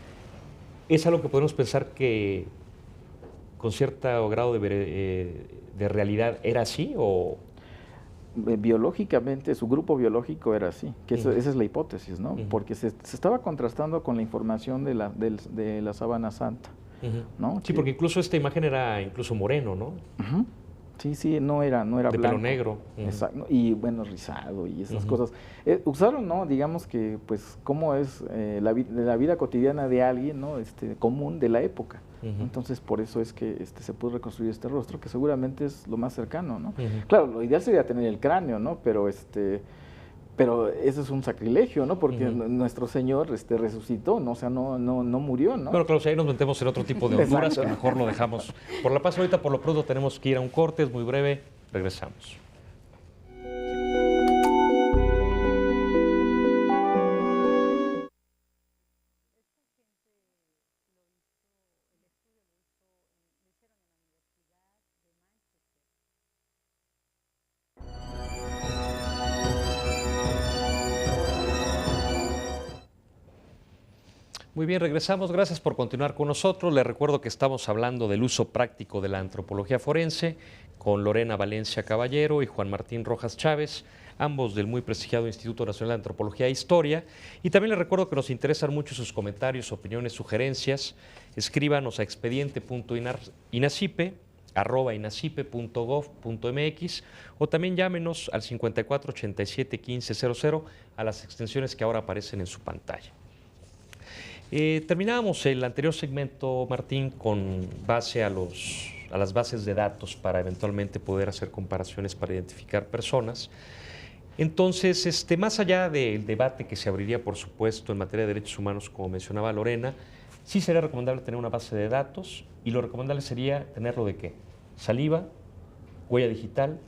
¿es algo que podemos pensar que con cierto grado de realidad era así o...? Biológicamente, su grupo biológico era así, que esa es la hipótesis, ¿no? Ujú. Porque se estaba contrastando con la información de la sábana santa, ¿no? Sí, porque incluso esta imagen era incluso moreno, ¿no? Ujú. Sí, no era De blanco. pelo negro. Exacto, ¿no? Y bueno, rizado y esas cosas. Usaron, ¿no? Digamos que, pues, cómo es la vida cotidiana de alguien, ¿no? Común de la época. Entonces, por eso es que se pudo reconstruir este rostro, que seguramente es lo más cercano, ¿no? Claro, lo ideal sería tener el cráneo, ¿no? Pero eso es un sacrilegio, ¿no? Porque nuestro Señor resucitó, ¿no? O sea, no murió, ¿no? Bueno, claro, si ahí nos metemos en otro tipo de honduras, que mejor lo dejamos por la paz. Ahorita, por lo pronto, tenemos que ir a un corte, es muy breve. Regresamos. Muy bien, regresamos. Gracias por continuar con nosotros. Les recuerdo que estamos hablando del uso práctico de la antropología forense con Lorena Valencia Caballero y Juan Martín Rojas Chávez, ambos del muy prestigiado Instituto Nacional de Antropología e Historia. Y también les recuerdo que nos interesan mucho sus comentarios, sugerencias. Escríbanos a expediente.inacipe@inacipe.gov.mx o también llámenos al 54 87 15 00 a las extensiones que ahora aparecen en su pantalla. Terminábamos el anterior segmento, Martín, con base a las bases de datos para eventualmente poder hacer comparaciones para identificar personas. Entonces, más allá del debate que se abriría, por supuesto, en materia de derechos humanos, como mencionaba Lorena, sí sería recomendable tener una base de datos y lo recomendable sería tenerlo de ¿qué? Saliva, huella digital.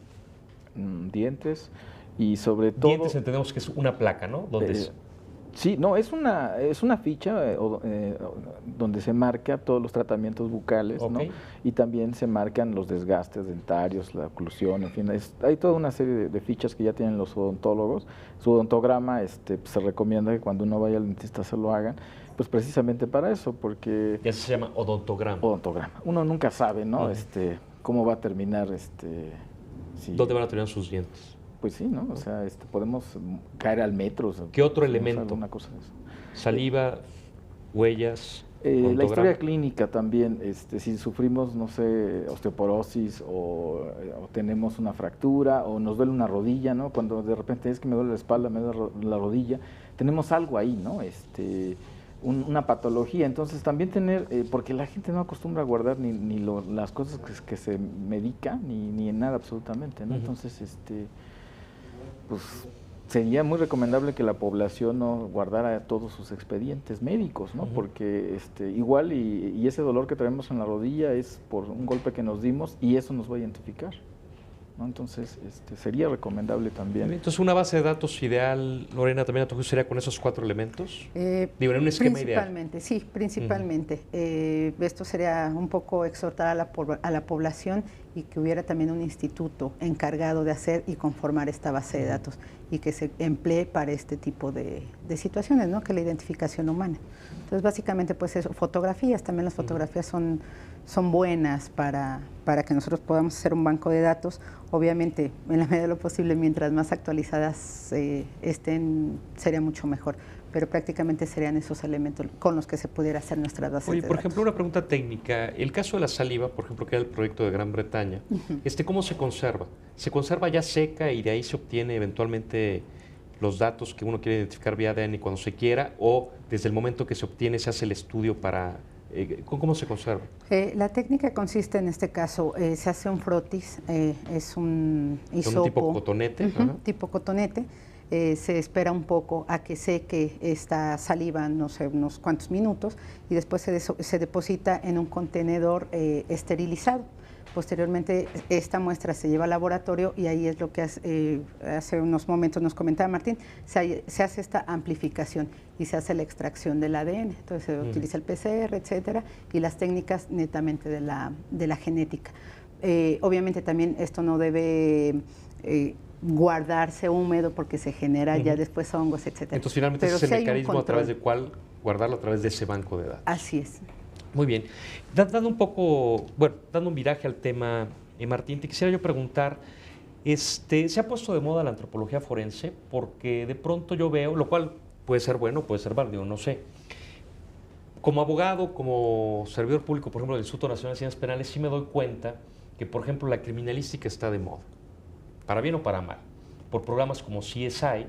Dientes y sobre todo... Dientes entendemos que es una placa, ¿no? Sí, no, es una ficha donde se marca todos los tratamientos bucales, ¿no? Y también se marcan los desgastes dentarios, la oclusión, en fin, hay toda una serie de fichas que ya tienen los odontólogos. Su odontograma se recomienda que cuando uno vaya al dentista se lo hagan, pues precisamente para eso, porque... Ya se llama odontograma. Odontograma. Uno nunca sabe, ¿no? Cómo va a terminar, sí. ¿Dónde van a terminar sus dientes? Pues sí, ¿no? O sea, podemos caer al metro. O sea, ¿qué otro elemento? Una cosa de eso. Saliva, huellas, la historia clínica también, si sufrimos, no sé, osteoporosis o tenemos una fractura o nos duele una rodilla, ¿no? Cuando de repente es que me duele la espalda, me duele la rodilla, tenemos algo ahí, ¿no? Una patología. Entonces también tener, porque la gente no acostumbra a guardar ni las cosas que se medica, ni en nada absolutamente, ¿no? Entonces, pues sería muy recomendable que la población no guardara todos sus expedientes médicos, ¿no? Porque igual y ese dolor que traemos en la rodilla es por un golpe que nos dimos y eso nos va a identificar, ¿no? Entonces, sería recomendable también. Entonces, una base de datos ideal, Lorena, también a tu juicio sería con esos 4 elementos. Digo, en un esquema principalmente, ideal. Sí, principalmente. Esto sería un poco exhortar a la población y que hubiera también un instituto encargado de hacer y conformar esta base de datos y que se emplee para este tipo de situaciones, ¿no? Que la identificación humana. Entonces, básicamente, pues eso, fotografías, también las fotografías son buenas para que nosotros podamos hacer un banco de datos. Obviamente, en la medida de lo posible, mientras más actualizadas estén, sería mucho mejor. Pero prácticamente serían esos elementos con los que se pudiera hacer nuestra base de datos. Oye, por ejemplo, una pregunta técnica. El caso de la saliva, por ejemplo, que era el proyecto de Gran Bretaña, ¿cómo se conserva? ¿Se conserva ya seca y de ahí se obtiene eventualmente los datos que uno quiere identificar vía ADN cuando se quiera? ¿O desde el momento que se obtiene se hace el estudio para... ¿Cómo se conserva? La técnica consiste en este caso, se hace un frotis, es un hisopo. ¿Un tipo cotonete? Tipo cotonete. Se espera un poco a que seque esta saliva, no sé, unos cuantos minutos, y después se deposita en un contenedor esterilizado. Posteriormente, esta muestra se lleva al laboratorio y ahí es lo que hace unos momentos nos comentaba Martín, se hace esta amplificación y se hace la extracción del ADN. Entonces se utiliza el PCR, etcétera, y las técnicas netamente de la genética. Obviamente también esto no debe guardarse húmedo porque se genera ya después hongos, etcétera. Entonces, finalmente, Pero ese es sí el hay un mecanismo a través control. del cual guardarlo a través de ese banco de datos. Así es. Muy bien. Dando un poco, bueno, dando un viraje al tema, Martín, te quisiera yo preguntar, se ha puesto de moda la antropología forense porque de pronto yo veo, lo cual puede ser bueno, puede ser válido, no sé. Como abogado, como servidor público, por ejemplo, del Instituto Nacional de Ciencias Penales, sí me doy cuenta que, por ejemplo, la criminalística está de moda, para bien o para mal, por programas como CSI,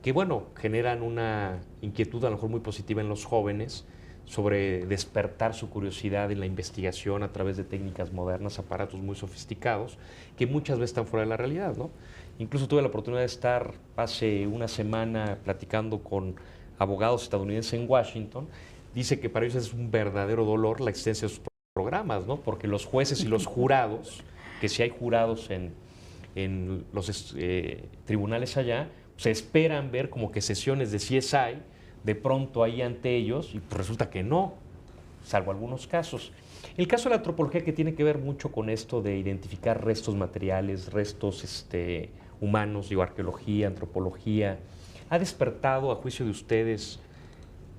que, bueno, generan una inquietud a lo mejor muy positiva en los jóvenes sobre despertar su curiosidad en la investigación a través de técnicas modernas, aparatos muy sofisticados, que muchas veces están fuera de la realidad, ¿no? Incluso tuve la oportunidad de estar hace una semana platicando con abogados estadounidenses en Washington. Dice que para ellos es un verdadero dolor la existencia de sus programas, ¿no? Porque los jueces y los jurados, que si hay jurados en los tribunales allá, se esperan ver como que sesiones de CSI de pronto ahí ante ellos y pues resulta que no, salvo algunos casos. El caso de la antropología, que tiene que ver mucho con esto de identificar restos materiales, restos humanos, digo, arqueología, antropología, ¿ha despertado, a juicio de ustedes,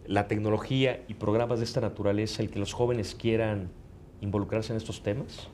la tecnología y programas de esta naturaleza el que los jóvenes quieran involucrarse en estos temas?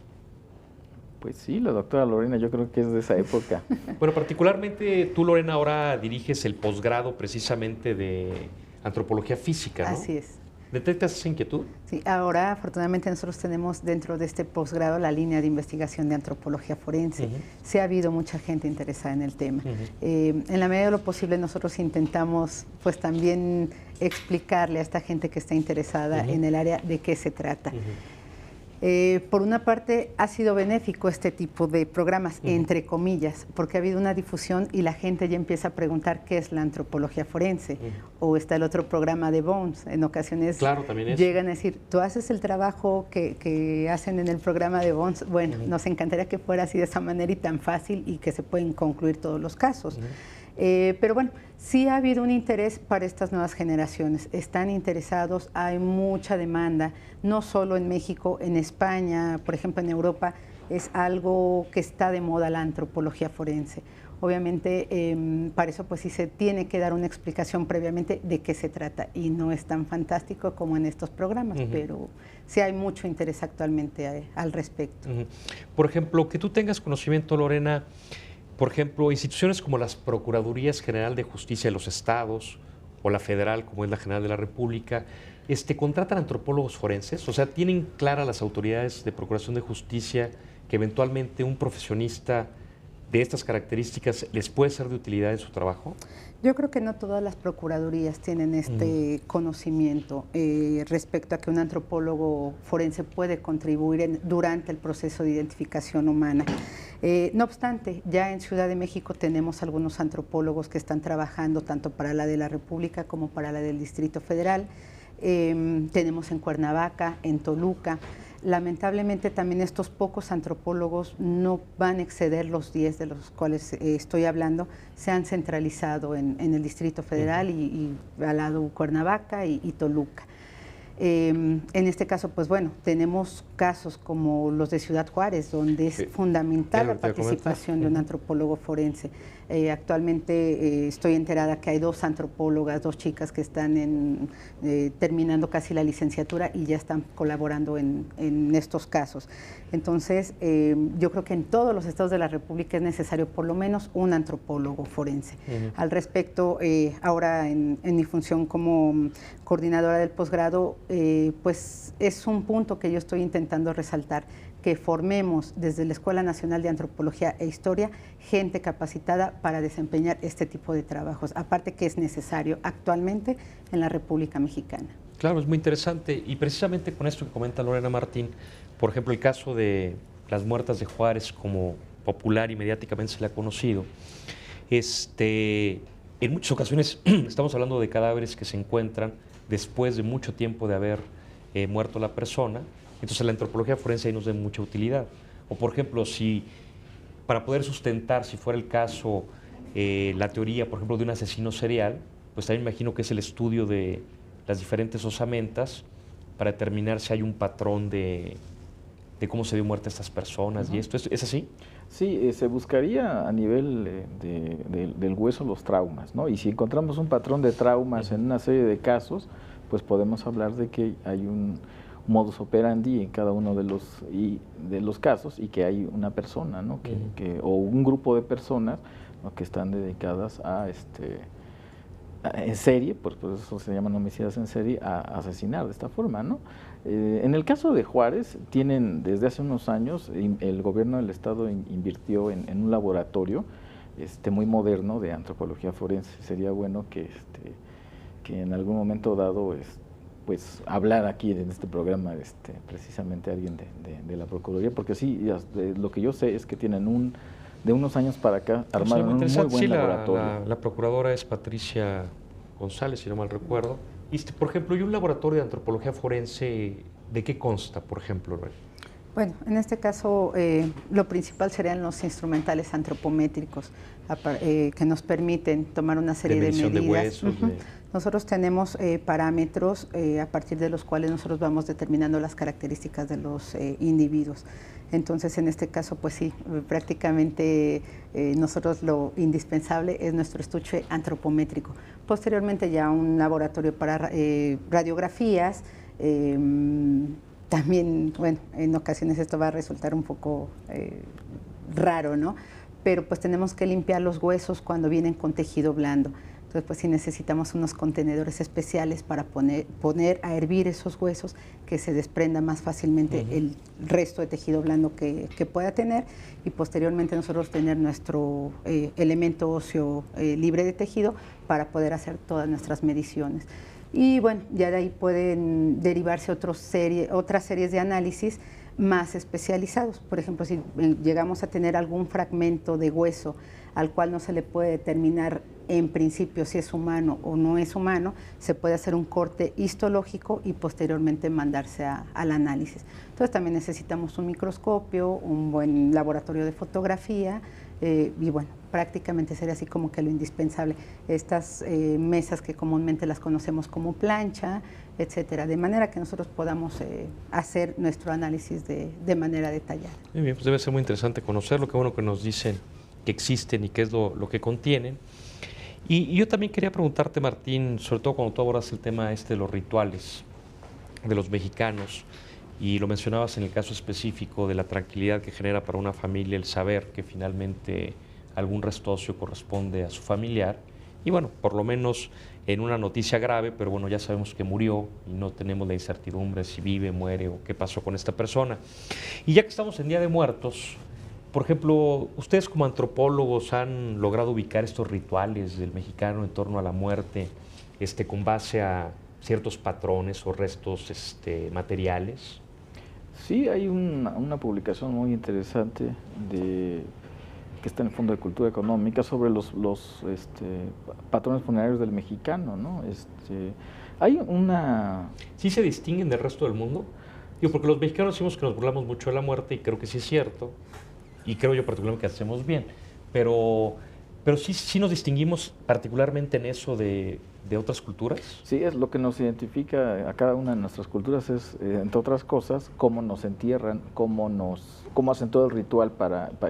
Pues sí, la doctora Lorena yo creo que es de esa época. Bueno, particularmente tú, Lorena, ahora diriges el posgrado precisamente de antropología física, ¿no? Así es. ¿Detectas esa inquietud? Sí, ahora afortunadamente nosotros tenemos dentro de este posgrado la línea de investigación de antropología forense. Sí ha habido mucha gente interesada en el tema. En la medida de lo posible nosotros intentamos pues también explicarle a esta gente que está interesada en el área de qué se trata. Por una parte, ha sido benéfico este tipo de programas, entre comillas, porque ha habido una difusión y la gente ya empieza a preguntar qué es la antropología forense. O está el otro programa de Bones. En ocasiones llegan a decir, ¿tú haces el trabajo que hacen en el programa de Bones? Bueno, nos encantaría que fuera así de esa manera y tan fácil y que se pueden concluir todos los casos. Pero bueno, sí ha habido un interés para estas nuevas generaciones. Están interesados, hay mucha demanda, no solo en México, en España, por ejemplo, en Europa, es algo que está de moda la antropología forense. Obviamente, para eso pues sí se tiene que dar una explicación previamente de qué se trata y no es tan fantástico como en estos programas, pero sí hay mucho interés actualmente al respecto. Por ejemplo, que tú tengas conocimiento, Lorena, por ejemplo, instituciones como las Procuradurías General de Justicia de los Estados o la Federal, como es la General de la República, ¿contratan antropólogos forenses? O sea, ¿tienen claras las autoridades de Procuración de Justicia que eventualmente un profesionista de estas características les puede ser de utilidad en su trabajo? Yo creo que no todas las procuradurías tienen este conocimiento respecto a que un antropólogo forense puede contribuir durante el proceso de identificación humana. No obstante, ya en Ciudad de México tenemos algunos antropólogos que están trabajando tanto para la de la República como para la del Distrito Federal. Tenemos en Cuernavaca, en Toluca. Lamentablemente también estos pocos antropólogos no van a exceder los 10 de los cuales estoy hablando, se han centralizado en el Distrito Federal y al lado Cuernavaca y Toluca. En este caso, pues bueno, tenemos casos como los de Ciudad Juárez, donde es fundamental la participación de un antropólogo forense. Actualmente estoy enterada que hay 2 antropólogas, 2 chicas que están terminando casi la licenciatura y ya están colaborando en estos casos. Entonces, yo creo que en todos los estados de la República es necesario por lo menos un antropólogo forense. Al respecto, ahora en mi función como coordinadora del posgrado, pues es un punto que yo estoy intentando resaltar, que formemos desde la Escuela Nacional de Antropología e Historia gente capacitada para desempeñar este tipo de trabajos, aparte que es necesario actualmente en la República Mexicana. Claro, es muy interesante y precisamente con esto que comenta Lorena Martín, por ejemplo, el caso de las muertas de Juárez, como popular y mediáticamente se le ha conocido, en muchas ocasiones estamos hablando de cadáveres que se encuentran después de mucho tiempo de haber muerto la persona. Entonces la antropología forense ahí nos da mucha utilidad. O por ejemplo, si para poder sustentar, si fuera el caso, la teoría, por ejemplo, de un asesino serial, pues también me imagino que es el estudio de las diferentes osamentas para determinar si hay un patrón de cómo se dio muerte a estas personas. ¿Y esto es así? Sí, se buscaría a nivel del hueso los traumas, ¿no? Y si encontramos un patrón de traumas en una serie de casos, pues podemos hablar de que hay un modus operandi en cada uno de los casos y que hay una persona, ¿no? O un grupo de personas, ¿no?, que están dedicadas en serie, por eso se llaman homicidas en serie, a asesinar de esta forma, ¿no? En el caso de Juárez, tienen desde hace unos años, el gobierno del estado invirtió en un laboratorio muy moderno de antropología forense. Sería bueno que en algún momento dado pues hablar aquí en este programa precisamente alguien de la Procuraduría, porque sí, lo que yo sé es que tienen de unos años para acá armaron un muy buen laboratorio. La procuradora es Patricia González, si no mal recuerdo. Y por ejemplo, ¿y un laboratorio de antropología forense de qué consta, por ejemplo? Bueno, en este caso lo principal serían los instrumentales antropométricos que nos permiten tomar una serie de medidas. De huesos, Nosotros tenemos parámetros a partir de los cuales nosotros vamos determinando las características de los individuos. Entonces, en este caso, pues sí, prácticamente nosotros lo indispensable es nuestro estuche antropométrico. Posteriormente ya un laboratorio para radiografías. También, bueno, en ocasiones esto va a resultar un poco raro, ¿no? Pero pues tenemos que limpiar los huesos cuando vienen con tejido blando. Entonces, pues sí necesitamos unos contenedores especiales para poner a hervir esos huesos, que se desprenda más fácilmente el resto de tejido blando que pueda tener, y posteriormente nosotros tener nuestro elemento óseo libre de tejido para poder hacer todas nuestras mediciones. Y bueno, ya de ahí pueden derivarse otras series de análisis más especializados. Por ejemplo, si llegamos a tener algún fragmento de hueso al cual no se le puede determinar en principio si es humano o no es humano, se puede hacer un corte histológico y posteriormente mandarse al análisis. Entonces también necesitamos un microscopio, un buen laboratorio de fotografía, y bueno, prácticamente sería así como que lo indispensable. Estas mesas que comúnmente las conocemos como plancha, etcétera, de manera que nosotros podamos hacer nuestro análisis de manera detallada. Muy bien, pues debe ser muy interesante conocerlo, qué bueno que nos dicen que existen y qué es lo que contienen. Y yo también quería preguntarte, Martín, sobre todo cuando tú abordas el tema de los rituales de los mexicanos, y lo mencionabas en el caso específico de la tranquilidad que genera para una familia el saber que finalmente algún resto óseo corresponde a su familiar, y bueno, por lo menos en una noticia grave, pero bueno, ya sabemos que murió y no tenemos la incertidumbre si vive, muere o qué pasó con esta persona. Y ya que estamos en Día de Muertos, por ejemplo, ustedes como antropólogos han logrado ubicar estos rituales del mexicano en torno a la muerte con base a ciertos patrones o restos materiales. Sí, hay una publicación muy interesante que está en el Fondo de Cultura Económica sobre los patrones funerarios del mexicano, ¿no? Hay una... ¿Sí se distinguen del resto del mundo? Digo, porque los mexicanos decimos que nos burlamos mucho de la muerte, y creo que sí es cierto, y creo yo particularmente que hacemos bien, pero sí nos distinguimos particularmente en eso de otras culturas. Sí, es lo que nos identifica a cada una de nuestras culturas, es, entre otras cosas, cómo nos entierran, cómo hacen todo el ritual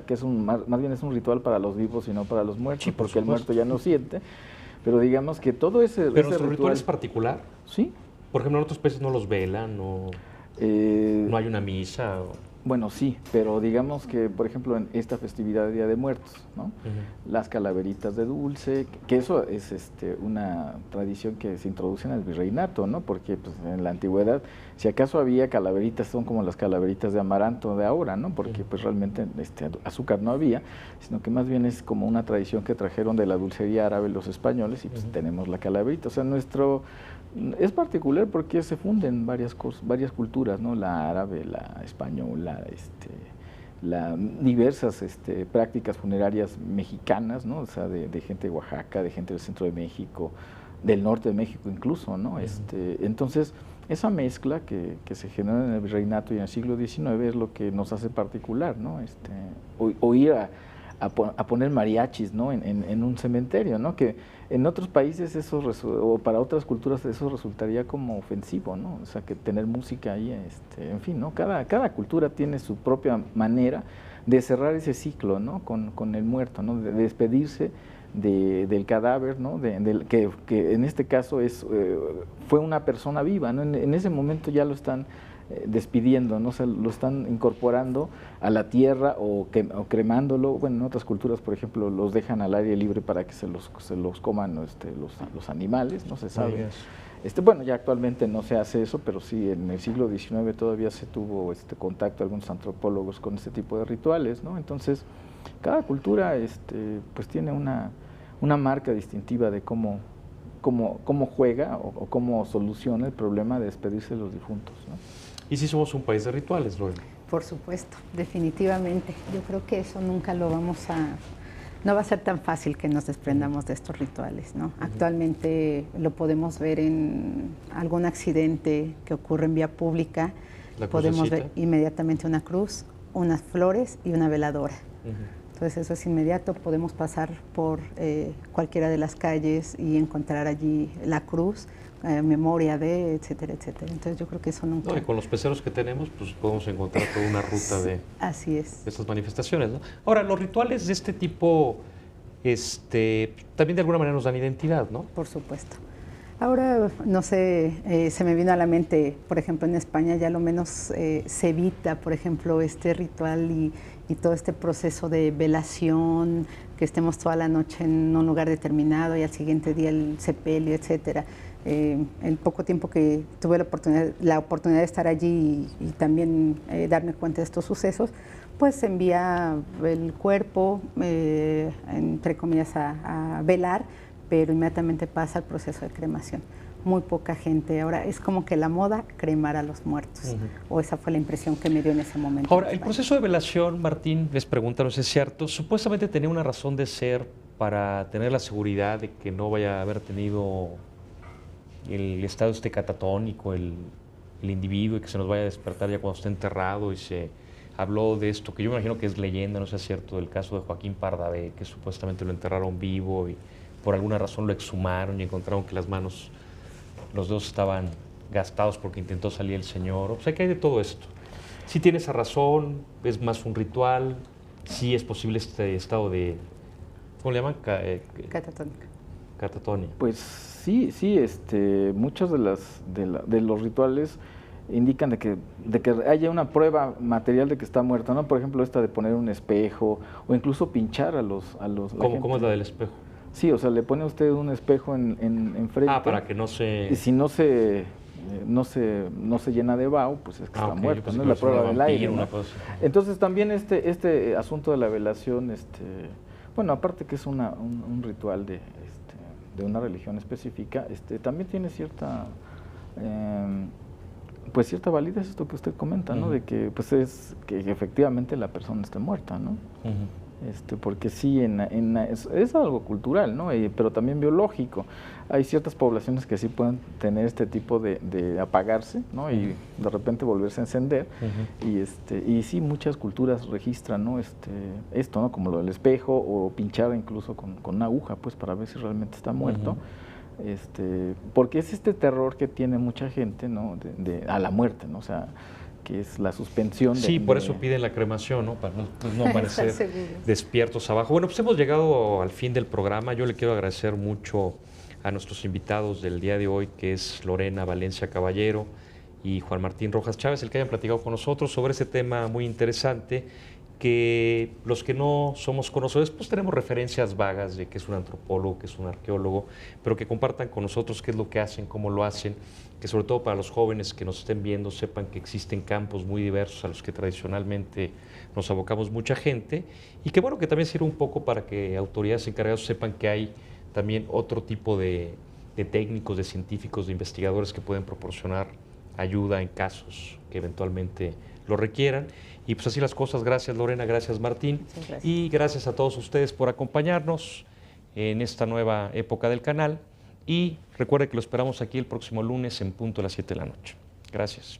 que es más bien es un ritual para los vivos y no para los muertos, sí, porque el muerto ya no siente, pero digamos que todo ese ¿Pero nuestro ritual es particular? Sí. Por ejemplo, en otros países no los velan, no hay una misa. Bueno, sí, pero digamos que, por ejemplo, en esta festividad de Día de Muertos, ¿no? Las calaveritas de dulce, que eso es una tradición que se introduce en el virreinato, ¿no? Porque pues, en la antigüedad, si acaso había calaveritas, son como las calaveritas de amaranto de ahora, ¿no? Porque pues realmente azúcar no había, sino que más bien es como una tradición que trajeron de la dulcería árabe los españoles, y pues tenemos la calaverita. O sea, es particular porque se funden varias culturas, ¿no? La árabe, la española, diversas prácticas funerarias mexicanas, ¿no? O sea, de gente de Oaxaca, de gente del centro de México, del norte de México incluso, ¿no? Entonces, esa mezcla que se genera en el virreinato y en el siglo XIX es lo que nos hace particular, ¿no? O ir a poner mariachis, ¿no? en un cementerio, ¿no? Que en otros países eso o para otras culturas eso resultaría como ofensivo, ¿no? O sea, que tener música ahí, en fin, ¿no? Cada cultura tiene su propia manera de cerrar ese ciclo, ¿no? Con el muerto, ¿no? De despedirse del cadáver, ¿no? Que en este caso fue una persona viva, ¿no? En ese momento ya lo están despidiendo, ¿no? O sea, lo están incorporando a la tierra o cremándolo. Bueno, en otras culturas, por ejemplo, los dejan al aire libre para que se los coman los animales, no se sabe. Bueno, ya actualmente no se hace eso, pero sí en el siglo XIX todavía se tuvo contacto algunos antropólogos con este tipo de rituales, ¿no? Entonces, cada cultura pues tiene una marca distintiva de cómo juega o cómo soluciona el problema de despedirse de los difuntos, ¿no? ¿Y si somos un país de rituales, Lorena? Por supuesto, definitivamente. Yo creo que eso nunca lo no va a ser tan fácil que nos desprendamos de estos rituales, ¿no? Actualmente lo podemos ver en algún accidente que ocurre en vía pública. Podemos ver inmediatamente una cruz, unas flores y una veladora. Entonces eso es inmediato, podemos pasar por cualquiera de las calles y encontrar allí la cruz, memoria de, etcétera, etcétera. Entonces yo creo que eso nunca... No, y con los peceros que tenemos, pues podemos encontrar toda una ruta de, Así es, de estas manifestaciones, ¿no? Ahora, los rituales de este tipo también de alguna manera nos dan identidad, ¿no? por supuesto. Ahora, no sé, se me vino a la mente, por ejemplo, en España ya lo menos se evita, por ejemplo, este ritual y todo este proceso de velación, que estemos toda la noche en un lugar determinado y al siguiente día el sepelio, etcétera. El poco tiempo que tuve la oportunidad de estar allí y también darme cuenta de estos sucesos, pues se envía el cuerpo, entre comillas, a velar, pero inmediatamente pasa el proceso de cremación. Muy poca gente. Ahora es como que la moda cremar a los muertos, o esa fue la impresión que me dio en ese momento. Ahora, el proceso de velación, Martín, les pregunto, no sé si es cierto, supuestamente tenía una razón de ser para tener la seguridad de que no vaya a haber tenido el estado catatónico, el individuo, y que se nos vaya a despertar ya cuando esté enterrado, y se habló de esto, que yo me imagino que es leyenda, no sé si es cierto, del caso de Joaquín Pardavé, que supuestamente lo enterraron vivo y por alguna razón lo exhumaron y encontraron que las manos, los dedos estaban gastados porque intentó salir el señor. O sea, que hay de todo esto. Sí tiene esa razón, es más un ritual, sí es posible este estado de, ¿cómo le llaman? Catatónica. Catatonia. Pues sí, muchos de los rituales indican de que haya una prueba material de que está muerto, ¿no? Por ejemplo, esta de poner un espejo o incluso pinchar a los ¿Cómo es la del espejo? Sí, o sea, le pone usted un espejo en frente. Ah, para que no se... Y si no se llena de vaho, pues es que está muerto, ¿no? Es la prueba del aire, ¿no? Entonces también este asunto de la velación, bueno, aparte que es un ritual de una religión específica, también tiene cierta pues cierta validez esto que usted comenta, ¿no? De que pues es que efectivamente la persona esté muerta, ¿no? Porque sí, es algo cultural, ¿no? Pero también biológico. Hay ciertas poblaciones que sí pueden tener este tipo de apagarse, ¿no? Y de repente volverse a encender. Y sí, muchas culturas registran, ¿no? Esto, ¿no? Como lo del espejo o pinchar incluso con una aguja, pues para ver si realmente está muerto. Porque es este terror que tiene mucha gente, ¿no? A la muerte, ¿no? O sea, que es la suspensión de... Sí, por eso piden la cremación, ¿no? Para no amanecer despiertos abajo. Bueno, pues hemos llegado al fin del programa. Yo le quiero agradecer mucho a nuestros invitados del día de hoy, que es Lorena Valencia Caballero y Juan Martín Rojas Chávez, el que hayan platicado con nosotros sobre ese tema muy interesante, que los que no somos conocedores, pues tenemos referencias vagas de que es un antropólogo, que es un arqueólogo, pero que compartan con nosotros qué es lo que hacen, cómo lo hacen, que sobre todo para los jóvenes que nos estén viendo sepan que existen campos muy diversos a los que tradicionalmente nos abocamos mucha gente, y que bueno, que también sirve un poco para que autoridades encargadas sepan que hay también otro tipo de técnicos, de científicos, de investigadores que pueden proporcionar ayuda en casos que eventualmente lo requieran. Y pues así las cosas. Gracias, Lorena, gracias, Martín. Gracias. Y gracias a todos ustedes por acompañarnos en esta nueva época del canal. Y recuerde que lo esperamos aquí el próximo lunes en punto a las 7 de la noche. Gracias.